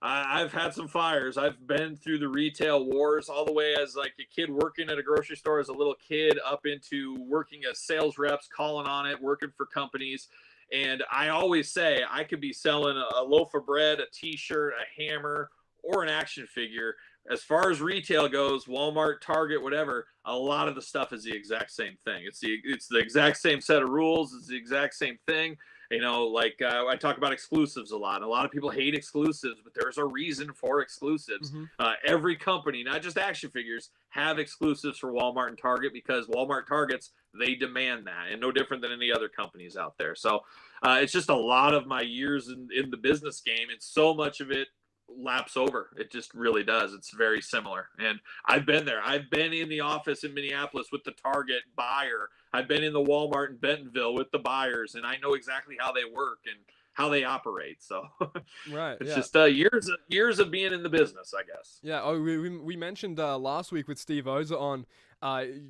I've had some fires. I've been through the retail wars all the way as like a kid working at a grocery store as a little kid up into working as sales reps, calling on it, working for companies. And I always say I could be selling a loaf of bread, a t-shirt, a hammer, or an action figure. As far as retail goes, Walmart, Target, whatever, a lot of the stuff is the exact same thing. It's the exact same set of rules. It's the exact same thing. I talk about exclusives a lot. A lot of people hate exclusives, but there's a reason for exclusives. Mm-hmm. Every company, not just action figures, have exclusives for Walmart and Target because Walmart, Targets, they demand that, and no different than any other companies out there. So it's just a lot of my years in the business game, and so much of it laps over. It just really does. It's very similar. And I've been there. I've been in the office in Minneapolis with the Target buyer. I've been in the Walmart in Bentonville with the buyers, and I know exactly how they work and how they operate. So it's just years of being in the business, I guess. Yeah. Oh, we mentioned last week with Steve Oza on,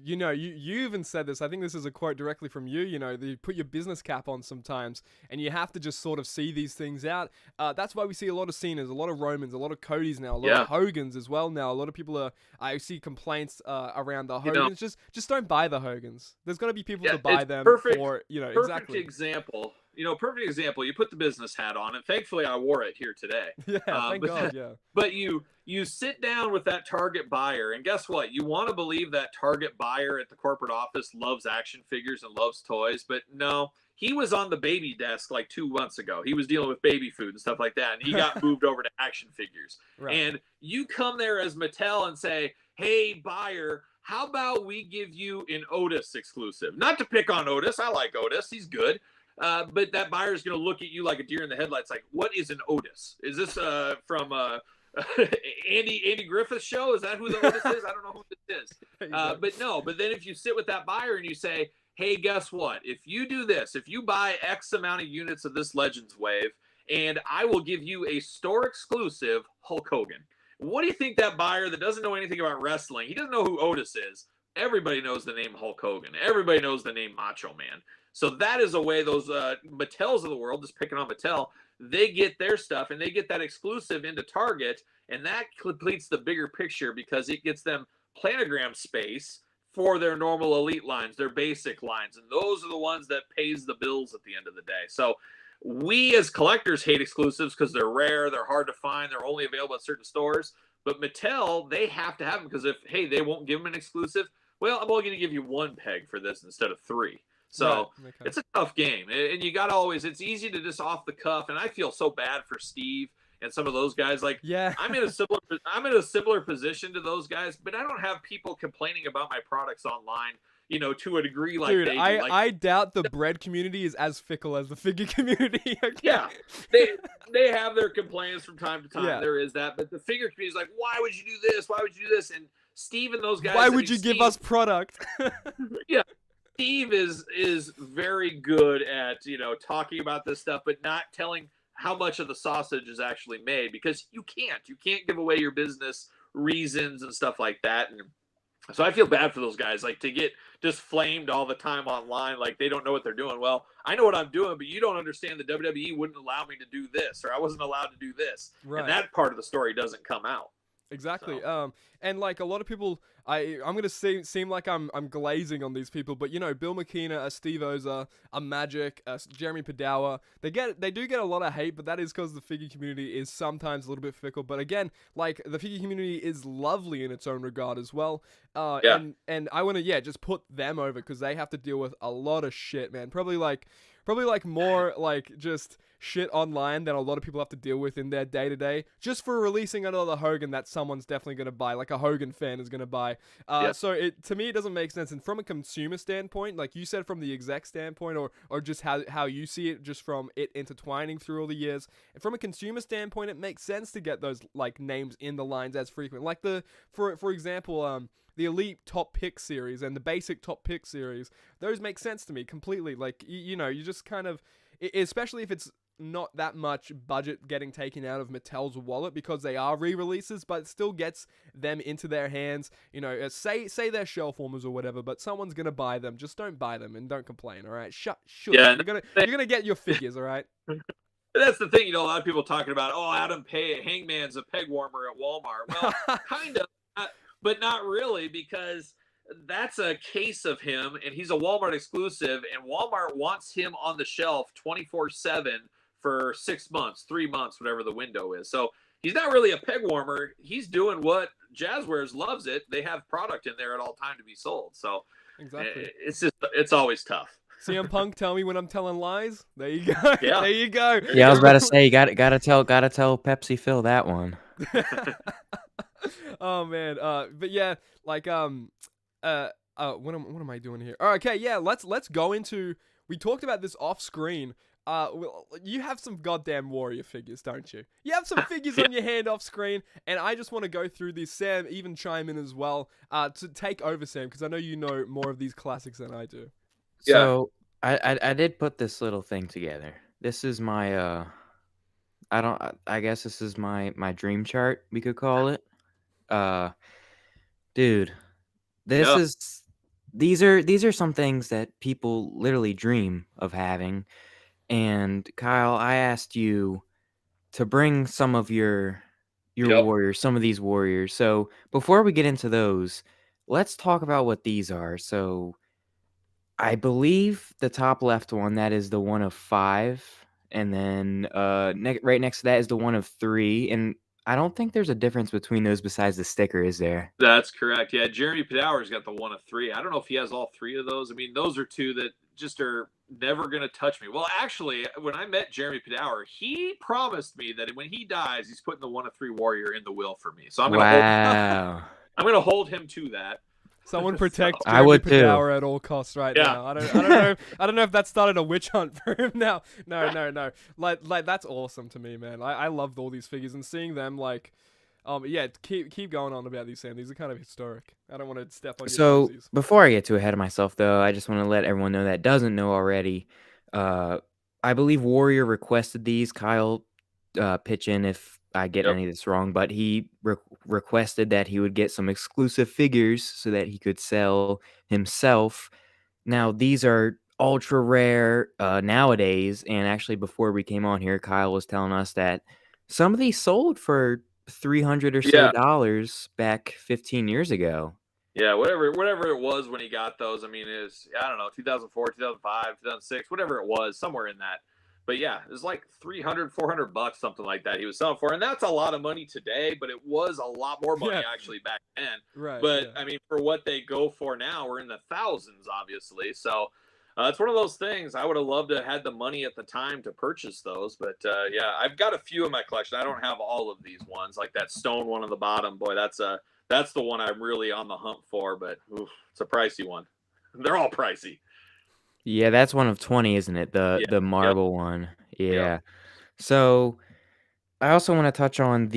you even said this. I think this is a quote directly from you. You put your business cap on sometimes, and you have to just sort of see these things out. That's why we see a lot of Cenas, a lot of Romans, a lot of Codys now, a lot of Hogans as well now. A lot of people I see complaints around the Hogans. Just don't buy the Hogans. There's got to be people to buy them for exactly. Perfect example. You put the business hat on, and thankfully I wore it here today. Yeah, thank God. Yeah. But you sit down with that Target buyer, and guess what? You want to believe that Target buyer at the corporate office loves action figures and loves toys, but no, he was on the baby desk like 2 months ago. He was dealing with baby food and stuff like that, and he got moved over to action figures. Right. And you come there as Mattel and say, hey, buyer, how about we give you an Otis exclusive? Not to pick on Otis. I like Otis. He's good. But that buyer is going to look at you like a deer in the headlights. Like, what is an Otis? Is this from Andy Griffith's show? Is that who the Otis is? I don't know who this is. But then if you sit with that buyer and you say, hey, guess what? If you do this, if you buy X amount of units of this Legends Wave and I will give you a store exclusive Hulk Hogan. What do you think that buyer that doesn't know anything about wrestling, he doesn't know who Otis is. Everybody knows the name Hulk Hogan. Everybody knows the name Macho Man. So that is a way those Mattels of the world, just picking on Mattel, they get their stuff and they get that exclusive into Target, and that completes the bigger picture because it gets them planogram space for their normal elite lines, their basic lines, and those are the ones that pays the bills at the end of the day. So we as collectors hate exclusives because they're rare, they're hard to find, they're only available at certain stores. But Mattel, they have to have them because if they won't give them an exclusive, well, I'm only going to give you one peg for this instead of three. So Right. Okay. it's a tough game, and you got to always. It's easy to just off the cuff, and I feel so bad for Steve and some of those guys. Like, Yeah. I'm in a similar position to those guys, but I don't have people complaining about my products online, to a degree like Dude, they do. I doubt the bread community is as fickle as the figure community. Okay? Yeah, they have their complaints from time to time. Yeah. There is that, but the figure community is like, why would you do this? Why would you do this? And Steve and those guys. Why would you give us product? Yeah, Steve is very good at talking about this stuff, but not telling how much of the sausage is actually made because you can't give away your business reasons and stuff like that. And so I feel bad for those guys, like to get just flamed all the time online, like they don't know what they're doing. Well, I know what I'm doing, but you don't understand the WWE wouldn't allow me to do this, or I wasn't allowed to do this. Right. And that part of the story doesn't come out. Exactly. So. And like a lot of people, I'm gonna seem like I'm glazing on these people, but Bill McKenna, Steve Oza, Magic, Jeremy Padawa, they do get a lot of hate, but that is because the figure community is sometimes a little bit fickle. But again, like the figure community is lovely in its own regard as well. Yeah. And I want to just put them over because they have to deal with a lot of shit, man. Probably like more like just shit online than a lot of people have to deal with in their day-to-day just for releasing another Hogan that someone's definitely going to buy, like a Hogan fan is going to buy. So to me it doesn't make sense. And from a consumer standpoint, like you said, from the exec standpoint or just how you see it, just from it intertwining through all the years, and from a consumer standpoint, it makes sense to get those like names in the lines as frequent, like for example, the Elite Top Pick series and the Basic Top Pick series, those make sense to me completely. Like, you just kind of, especially if it's not that much budget getting taken out of Mattel's wallet because they are re-releases, but it still gets them into their hands. Say they're shelf warmers or whatever, but someone's gonna buy them. Just don't buy them and don't complain. All right, shut. Yeah, you're gonna get your figures. All right. That's the thing. A lot of people talking about, Adam Hangman's a peg warmer at Walmart. Well, kind of. But not really, because that's a case of him, and he's a Walmart exclusive, and Walmart wants him on the shelf 24/7 for 6 months, 3 months, whatever the window is. So he's not really a peg warmer. He's doing what Jazzwares loves it. They have product in there at all time to be sold. So exactly, it's always tough. CM Punk, tell me when I'm telling lies. There you go. Yeah. There you go. Yeah, I was about to say, gotta tell Pepsi Phil that one. Oh man, but yeah, like what am I doing here? Oh, okay, yeah, let's go into. We talked about this off screen. You have some goddamn Warrior figures, don't you? You have some figures on your hand off screen, and I just want to go through these. Sam, even chime in as well to take over, Sam, because I know you know more of these classics than I do. So I did put this little thing together. This is my I guess this is my dream chart, we could call it. Dude, these are some things that people literally dream of having. And Kyle, I asked you to bring some of your warriors, some of these warriors. So before we get into those, let's talk about what these are. So I believe the top left one, that is the one of 5, and then right next to that is the one of 3, and I don't think there's a difference between those besides the sticker, is there? That's correct. Yeah, Jeremy Padawer's got the one of 3. I don't know if he has all 3 of those. I mean, those are 2 that just are never going to touch me. Well, actually, when I met Jeremy Padawer, he promised me that when he dies, he's putting the one of 3 warrior in the will for me. So I'm going to hold him to that. Someone protect I would Jeremy too. Padawer at all costs right now. I don't know if that started a witch hunt for him now. No. Like that's awesome to me, man. I loved all these figures and seeing them like keep going on about these, Sam. These are kind of historic. I don't want to step on your So toesies. before I get too ahead of myself though, I just want to let everyone know that doesn't know already. I believe Warrior requested these. Kyle, pitch in if I get Yep. any of this wrong, but he requested that he would get some exclusive figures so that he could sell himself. Now, these are ultra rare nowadays, and actually, before we came on here, Kyle was telling us that some of these sold for $300 or so Yeah. back 15 years ago. Yeah, whatever it was when he got those. I mean, it's I don't know, 2004, 2005, 2006, whatever it was, somewhere in that. But yeah, it was like 300, $400, something like that he was selling for. And that's a lot of money today, but it was a lot more money actually back then. Right. But I mean, for what they go for now, we're in the thousands, obviously. So it's one of those things. I would have loved to have had the money at the time to purchase those. But yeah, I've got a few in my collection. I don't have all of these ones, like that stone one on the bottom. Boy, that's the one I'm really on the hunt for, but it's a pricey one. They're all pricey. Yeah, that's one of 20, isn't it? The marble one. Yeah. Yep. So I also want to touch on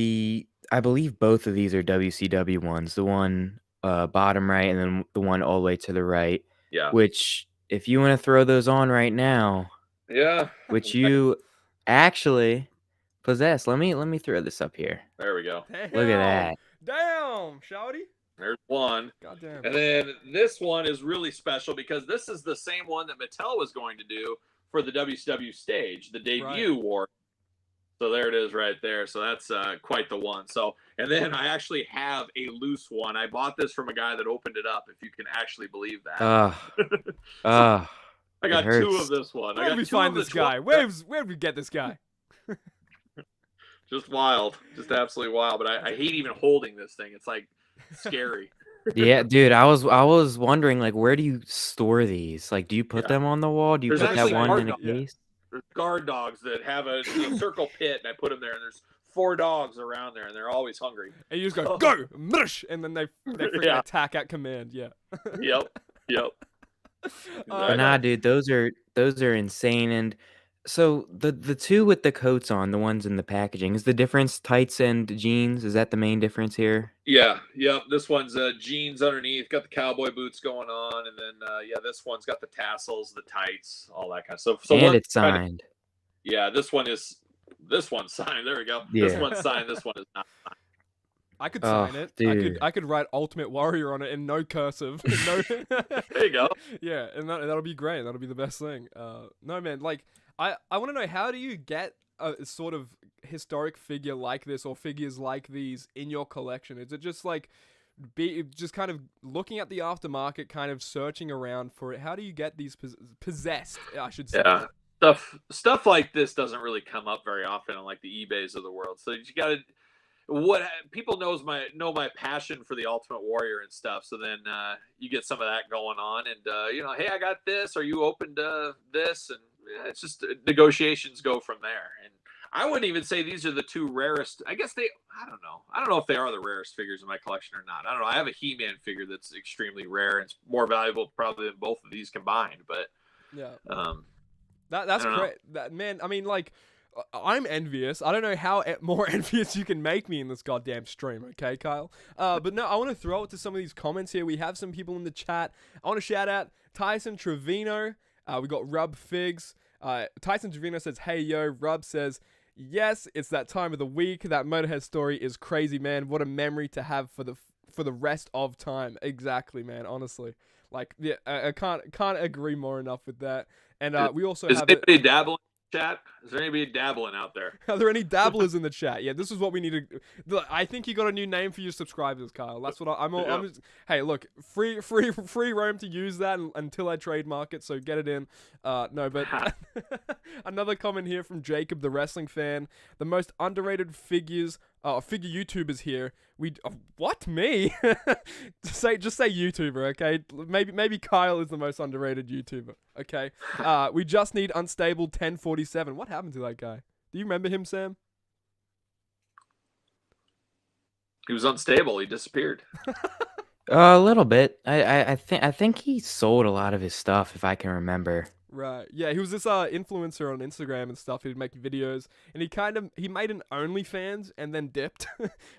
I believe both of these are WCW ones. The one bottom right and then the one all the way to the right. Yeah. Which, if you want to throw those on right now, yeah, which you actually possess. Let me throw this up here. there we go. Damn. Look at that. Damn, shouty. There's one. Goddamn. And then this one is really special because this is the same one that Mattel was going to do for the WCW stage, the debut war. So there it is right there. So that's quite the one. So, and then I actually have a loose one. I bought this from a guy that opened it up, if you can actually believe that. I got two of this one. Where did we find this guy? Where did we get this guy? Just wild. Just absolutely wild. But I hate even holding this thing. It's like scary. Yeah, dude, I was wondering, like, where do you store these? Like, do you put them on the wall? Do you There's put that one in a case? There's guard dogs that have a circle pit, and I put them there, and there's 4 dogs around there, and they're always hungry. And you just go, mush, and then they freaking attack at command. Yeah. Yep. But nah, dude, those are insane. And so the two with the coats on, the ones in the packaging, is the difference tights and jeans? Is that the main difference here? Yeah. Yep. This one's jeans underneath, got the cowboy boots going on, and then this one's got the tassels, the tights, all that kind of stuff. So and it's signed. This one's signed. There we go. Yeah. This one's signed. This one is not signed. I could sign it. Dude. I could write Ultimate Warrior on it in no cursive. There you go. Yeah, and that'll be great. That'll be the best thing. No, man, like I want to know, how do you get a sort of historic figure like this or figures like these in your collection? Is it just like just kind of looking at the aftermarket, kind of searching around for it? How do you get these possessed, I should say? Yeah. Stuff like this doesn't really come up very often on like the eBays of the world. So you got to people know my passion for the Ultimate Warrior and stuff. So then you get some of that going on, and hey, I got this. Are you open to this? And it's just negotiations go from there. And I wouldn't even say these are the two rarest. I guess I don't know. I don't know if they are the rarest figures in my collection or not. I don't know. I have a He-Man figure that's extremely rare and it's more valuable probably than both of these combined. But yeah, that's great. That, man, I mean, like, I'm envious. I don't know how more envious you can make me in this goddamn stream, okay, Kyle? But no, I want to throw it to some of these comments here. We have some people in the chat. I want to shout out Tyson Trevino. We got Rub Figs. Tyson Trevino says, "Hey yo." Rub says, "Yes, it's that time of the week. That Motorhead story is crazy, man. What a memory to have for the rest of time." Exactly, man. Honestly, like, yeah, I can't agree more enough with that. And we also have anybody dabbling in chat? Is there anybody dabbling out there? Are there any dabblers in the chat? Yeah, this is what we need to. I think you got a new name for your subscribers, Kyle. That's what I'm just, hey, look, free roam to use that until I trademark it. So get it in. No, but another comment here from Jacob, the wrestling fan. The most underrated figure YouTubers here. What, me? just say YouTuber, okay? Maybe Kyle is the most underrated YouTuber, okay? We just need Unstable 1047. What happened to that guy? Do you remember him, Sam? He was unstable. He disappeared. A little bit. I think he sold a lot of his stuff, if I can remember. Right. Yeah, he was this influencer on Instagram and stuff. He'd make videos, and he made an OnlyFans and then dipped.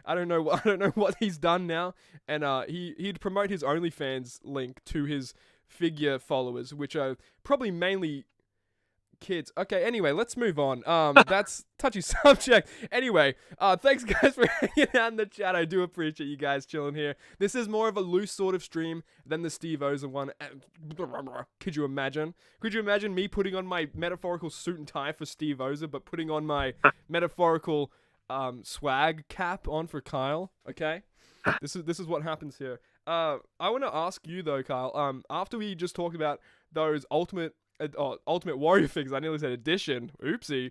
I don't know what he's done now. And he'd promote his OnlyFans link to his figure followers, which are probably mainly kids. Okay, anyway, let's move on. That's touchy subject. Anyway, thanks guys for hanging out in the chat. I do appreciate you guys chilling here. This is more of a loose sort of stream than the Steve Oza one. Could you imagine? Could you imagine me putting on my metaphorical suit and tie for Steve Oza, but putting on my metaphorical swag cap on for Kyle? Okay, this is what happens here. I want to ask you though, Kyle. After we just talked about those Ultimate Warrior figures, I nearly said edition. Oopsie.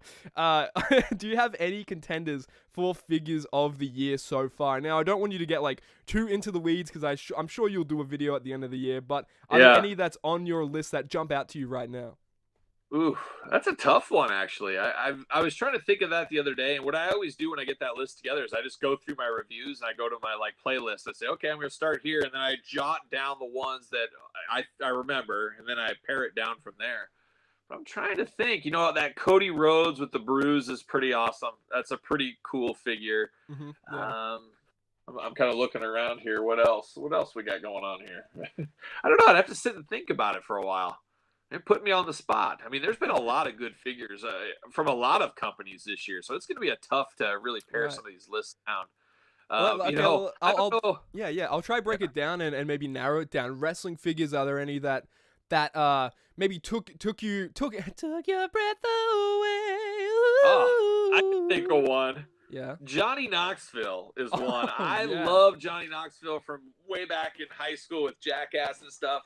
Do you have any contenders for figures of the year so far? Now, I don't want you to get like too into the weeds because I'm sure you'll do a video at the end of the year. But are there any that's on your list that jump out to you right now? Ooh, that's a tough one, actually. I was trying to think of that the other day, and what I always do when I get that list together is I just go through my reviews, and I go to my like playlist. I say, okay, I'm going to start here, and then I jot down the ones that I remember, and then I pare it down from there. But I'm trying to think. You know, that Cody Rhodes with the bruise is pretty awesome. That's a pretty cool figure. Mm-hmm, yeah. I'm kind of looking around here. What else? What else we got going on here? I don't know. I'd have to sit and think about it for a while. It put me on the spot. I mean, there's been a lot of good figures from a lot of companies this year, so it's going to be tough to really pare some of these lists down. Well, okay, you know, I'll try break it down and maybe narrow it down. Wrestling figures, are there any that maybe took your breath away? Oh, I can think of one. Yeah. Johnny Knoxville is one. I yeah. love Johnny Knoxville from way back in high school with Jackass and stuff.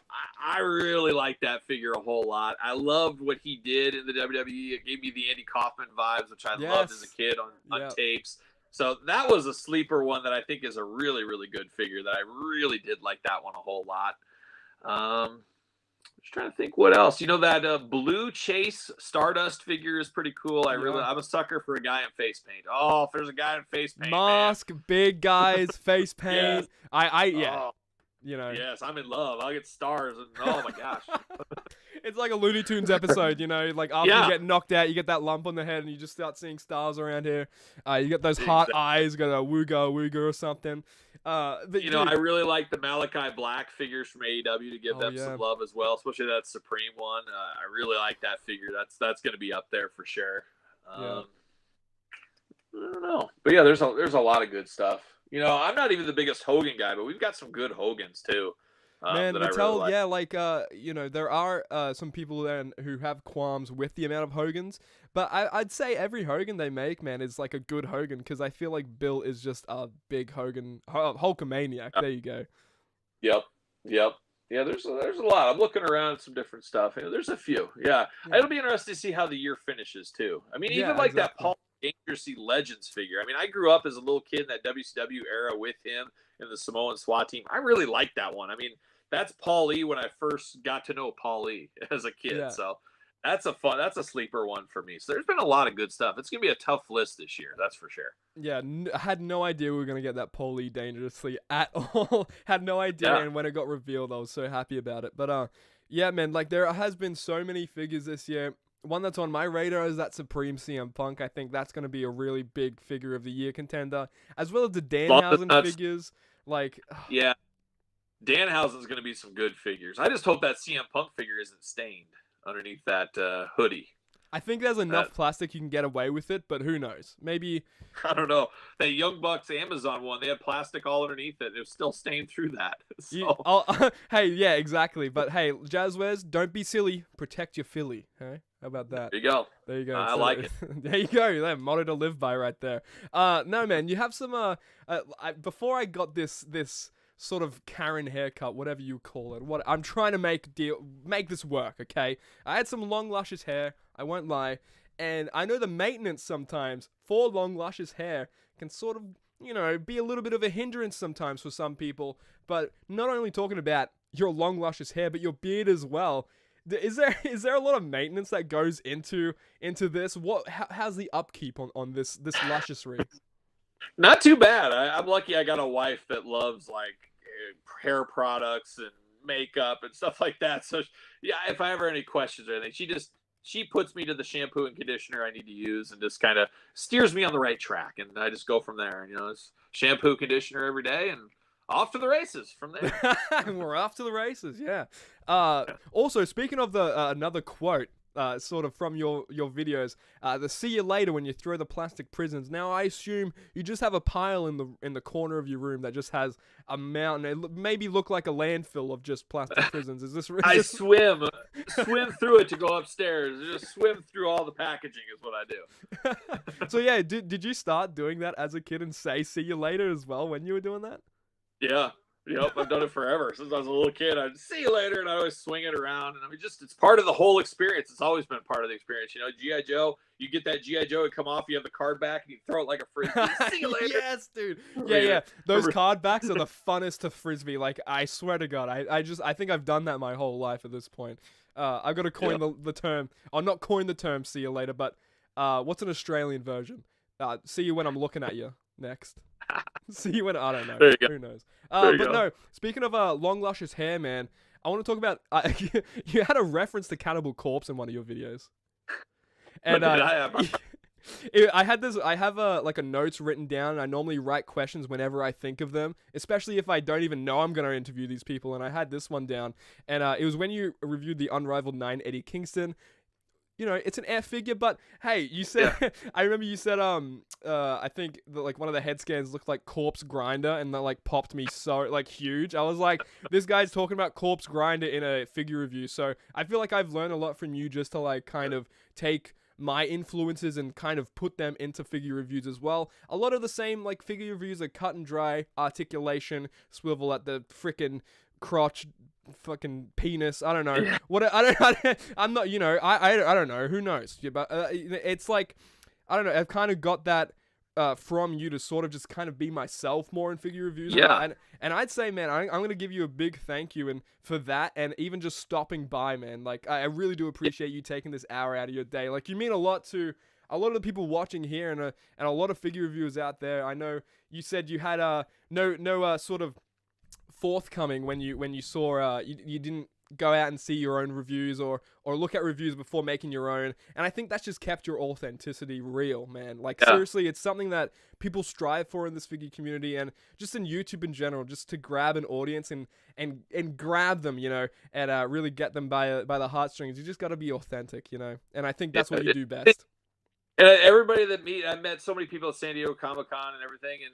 I really like that figure a whole lot. I loved what he did in the WWE. It gave me the Andy Kaufman vibes, which I loved as a kid on tapes. So that was a sleeper one that I think is a really, really good figure that I really did like that one a whole lot. Just trying to think what else. You know, that blue Chase Stardust figure is pretty cool. I'm a sucker for a guy in face paint. Oh, if there's a guy in face paint, mask, man. Big guys, face paint. Yes. You know. Yes, I'm in love. I'll get stars and oh my gosh. It's like a Looney Tunes episode, you know, like after you get knocked out, you get that lump on the head and you just start seeing stars around here. You get those heart eyes, got a wooga or something. You know, I really like the Malachi Black figures from AEW to give them some love as well, especially that Supreme one. I really like that figure. That's going to be up there for sure. I don't know, but yeah, there's a lot of good stuff. You know, I'm not even the biggest Hogan guy, but we've got some good Hogans too. Man, Mattel, really you know, there are some people then who have qualms with the amount of Hogans, but I'd say every Hogan they make, man, is like a good Hogan because I feel like Bill is just a big Hogan, Hulkamaniac. There you go. Yep. Yeah, there's a lot. I'm looking around at some different stuff. There's a few. Yeah. It'll be interesting to see how the year finishes too. I mean, even like that Paul Dangerously Legends figure. I mean, I grew up as a little kid in that WCW era with him in the Samoan SWAT team. I really liked that one. I mean, that's Paul Lee when I first got to know Paul Lee as a kid. Yeah. So that's a sleeper one for me. So there's been a lot of good stuff. It's going to be a tough list this year. That's for sure. Yeah. I had no idea we were going to get that Paul Lee Dangerously at all. Had no idea. Yeah. And when it got revealed, I was so happy about it. But, yeah, man, like there has been so many figures this year. One that's on my radar is that Supreme CM Punk. I think that's going to be a really big figure of the year contender, as well as the Danhausen figures. Like, yeah, Danhausen's going to be some good figures. I just hope that CM Punk figure isn't stained underneath that hoodie. I think there's enough plastic you can get away with it, but who knows? Maybe. I don't know. That Young Bucks Amazon one, they had plastic all underneath it. It was still stained through that. So. Hey, yeah, exactly. But hey, Jazzwares, don't be silly. Protect your Philly. Hey, how about that? There you go. There you go. I like it. There you go. That motto to live by right there. No, man, you have some. Before I got this sort of Karen haircut, whatever you call it. I'm trying to make this work, okay? I had some long luscious hair, I won't lie, and I know the maintenance sometimes for long luscious hair can sort of, you know, be a little bit of a hindrance sometimes for some people, but not only talking about your long luscious hair, but your beard as well. Is there a lot of maintenance that goes into this? How's the upkeep on this lusciousry? Not too bad. I'm lucky I got a wife that loves like hair products and makeup and stuff like that. So yeah, if I ever have any questions or anything, she puts me to the shampoo and conditioner I need to use and just kind of steers me on the right track. And I just go from there. You know, it's shampoo, conditioner every day and off to the races from there. We're off to the races. Yeah. Also, speaking of the another quote, sort of from your videos. The see you later when you throw the plastic prisons. Now I assume you just have a pile in the corner of your room that just has a mountain. It maybe look like a landfill of just plastic prisons. Is this? I swim through it to go upstairs. Just swim through all the packaging is what I do. So yeah, did you start doing that as a kid and say see you later as well when you were doing that? Yeah. Yep, I've done it forever. Since I was a little kid, I'd see you later, and I always swing it around. And I mean, it's part of the whole experience. It's always been part of the experience. You know, G.I. Joe, you get that G.I. Joe, it come off, you have the card back, and you throw it like a frisbee. See you later. Yes, dude. Yeah. Those card backs are the funnest to frisbee. Like, I swear to God, I think I've done that my whole life at this point. I've got to coin the term, or not coin the term, see you later, but what's an Australian version? See you when I'm looking at you next. See you when I don't know. Who knows? But no, speaking of long luscious hair, man, I want to talk about you had a reference to Cannibal Corpse in one of your videos. And I have like a notes written down, and I normally write questions whenever I think of them, especially if I don't even know I'm going to interview these people, and I had this one down, and it was when you reviewed the Unrivaled 9 Eddie Kingston. You know, it's an air figure, but hey, you said, I remember you said, I think that like one of the head scans looked like Corpse Grinder, and that like popped me so like huge. I was like, this guy's talking about Corpse Grinder in a figure review. So I feel like I've learned a lot from you just to like kind of take my influences and kind of put them into figure reviews as well. A lot of the same like figure reviews are cut and dry, articulation, swivel at the frickin' crotch, fucking penis. I don't know what I'm not, you know, I don't know, who knows. Yeah, but it's like, I don't know, I've kind of got that from you to sort of just kind of be myself more in figure reviews. And I'd say, man, I'm gonna give you a big thank you and for that, and even just stopping by, man. Like, I really do appreciate you taking this hour out of your day. Like, you mean a lot to a lot of the people watching here, and a lot of figure reviewers out there. I know you said you had no sort of forthcoming when you saw you didn't go out and see your own reviews or look at reviews before making your own, and I think that's just kept your authenticity real, man. Like, seriously, it's something that people strive for in this figure community, and just in YouTube in general, just to grab an audience and grab them, you know, and really get them by the heartstrings. You just got to be authentic, you know, and I think that's what you do best. And everybody I met so many people at San Diego ComicCon and everything, and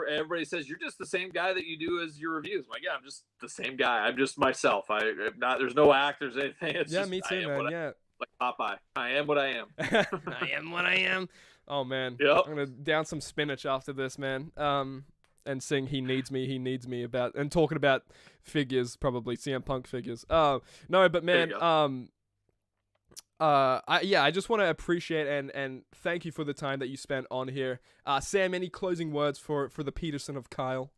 everybody says, you're just the same guy that you do as your reviews. I'm like, yeah, I'm just the same guy. I'm just myself. I'm not. There's no act. There's anything. It's just, me too, man. Yeah, like Popeye. I am what I am. I am what I am. Oh man. Yep. I'm gonna down some spinach after this, man. And sing "He Needs Me, He Needs Me" about, and talking about figures, probably CM Punk figures. No, but man, I just want to appreciate and thank you for the time that you spent on here. Sam, any closing words for the Peterson of Kyle?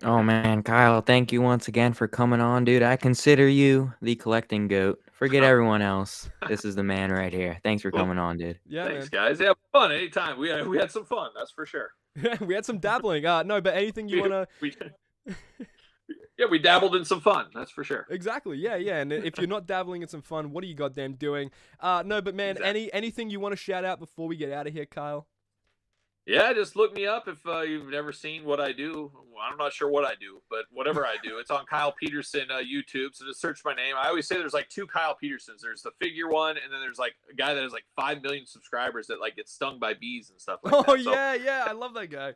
Oh man, Kyle, thank you once again for coming on, dude. I consider you the collecting goat. Forget everyone else. This is the man right here. Thanks for coming on, dude. Yeah, thanks, man. guys. Yeah, fun anytime. We had some fun. That's for sure. Yeah, we had some dabbling. No, but anything you wanna. Yeah, we dabbled in some fun. That's for sure. Exactly. Yeah. And if you're not dabbling in some fun, what are you goddamn doing? No, but man, anything you want to shout out before we get out of here, Kyle? Yeah, just look me up if you've never seen what I do. I'm not sure what I do, but whatever I do, it's on Kyle Peterson YouTube. So just search my name. I always say there's like two Kyle Petersons. There's the figure one, and then there's like a guy that has like 5 million subscribers that like gets stung by bees and stuff like that. Oh, yeah, I love that guy.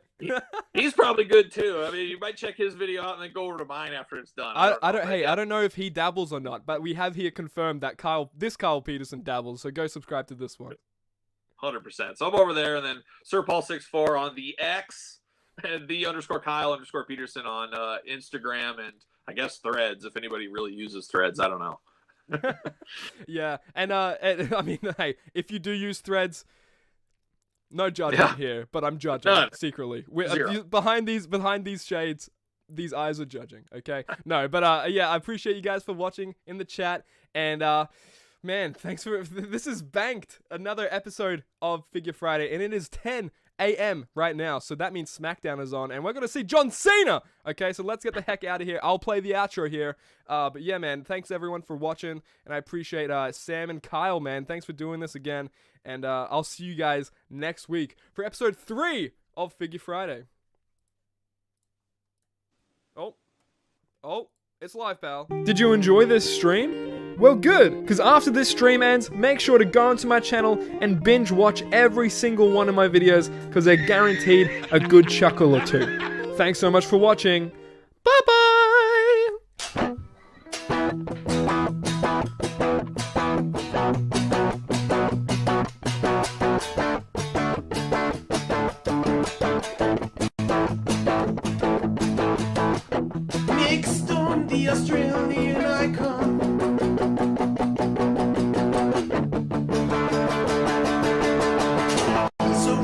He's probably good too. I mean, you might check his video out and then go over to mine after it's done. I don't know if he dabbles or not, but we have here confirmed that this Kyle Peterson dabbles. So go subscribe to this one. 100%. So I'm over there, and then Sir Paul 64 on the X, and _Kyle_Peterson on Instagram, and I guess Threads, if anybody really uses Threads. I don't know. Yeah, and I mean, hey, if you do use Threads, no judgment here, but I'm judging secretly. Behind these shades, these eyes are judging. Okay, no, but yeah, I appreciate you guys for watching in the chat, and man, thanks for this is banked another episode of Figure Friday, and it is 10 a.m. right now, so that means SmackDown is on, and we're gonna see John Cena. Okay, so let's get the heck out of here. I'll play the outro here, but yeah, man, thanks everyone for watching, and I appreciate Sam and Kyle, man. Thanks for doing this again, and I'll see you guys next week for episode 3 of Figure Friday. Oh, it's live, pal. Did you enjoy this stream? Well, good, because after this stream ends, make sure to go onto my channel and binge watch every single one of my videos, because they're guaranteed a good chuckle or two. Thanks so much for watching. Bye-bye! Next on the Australian icon.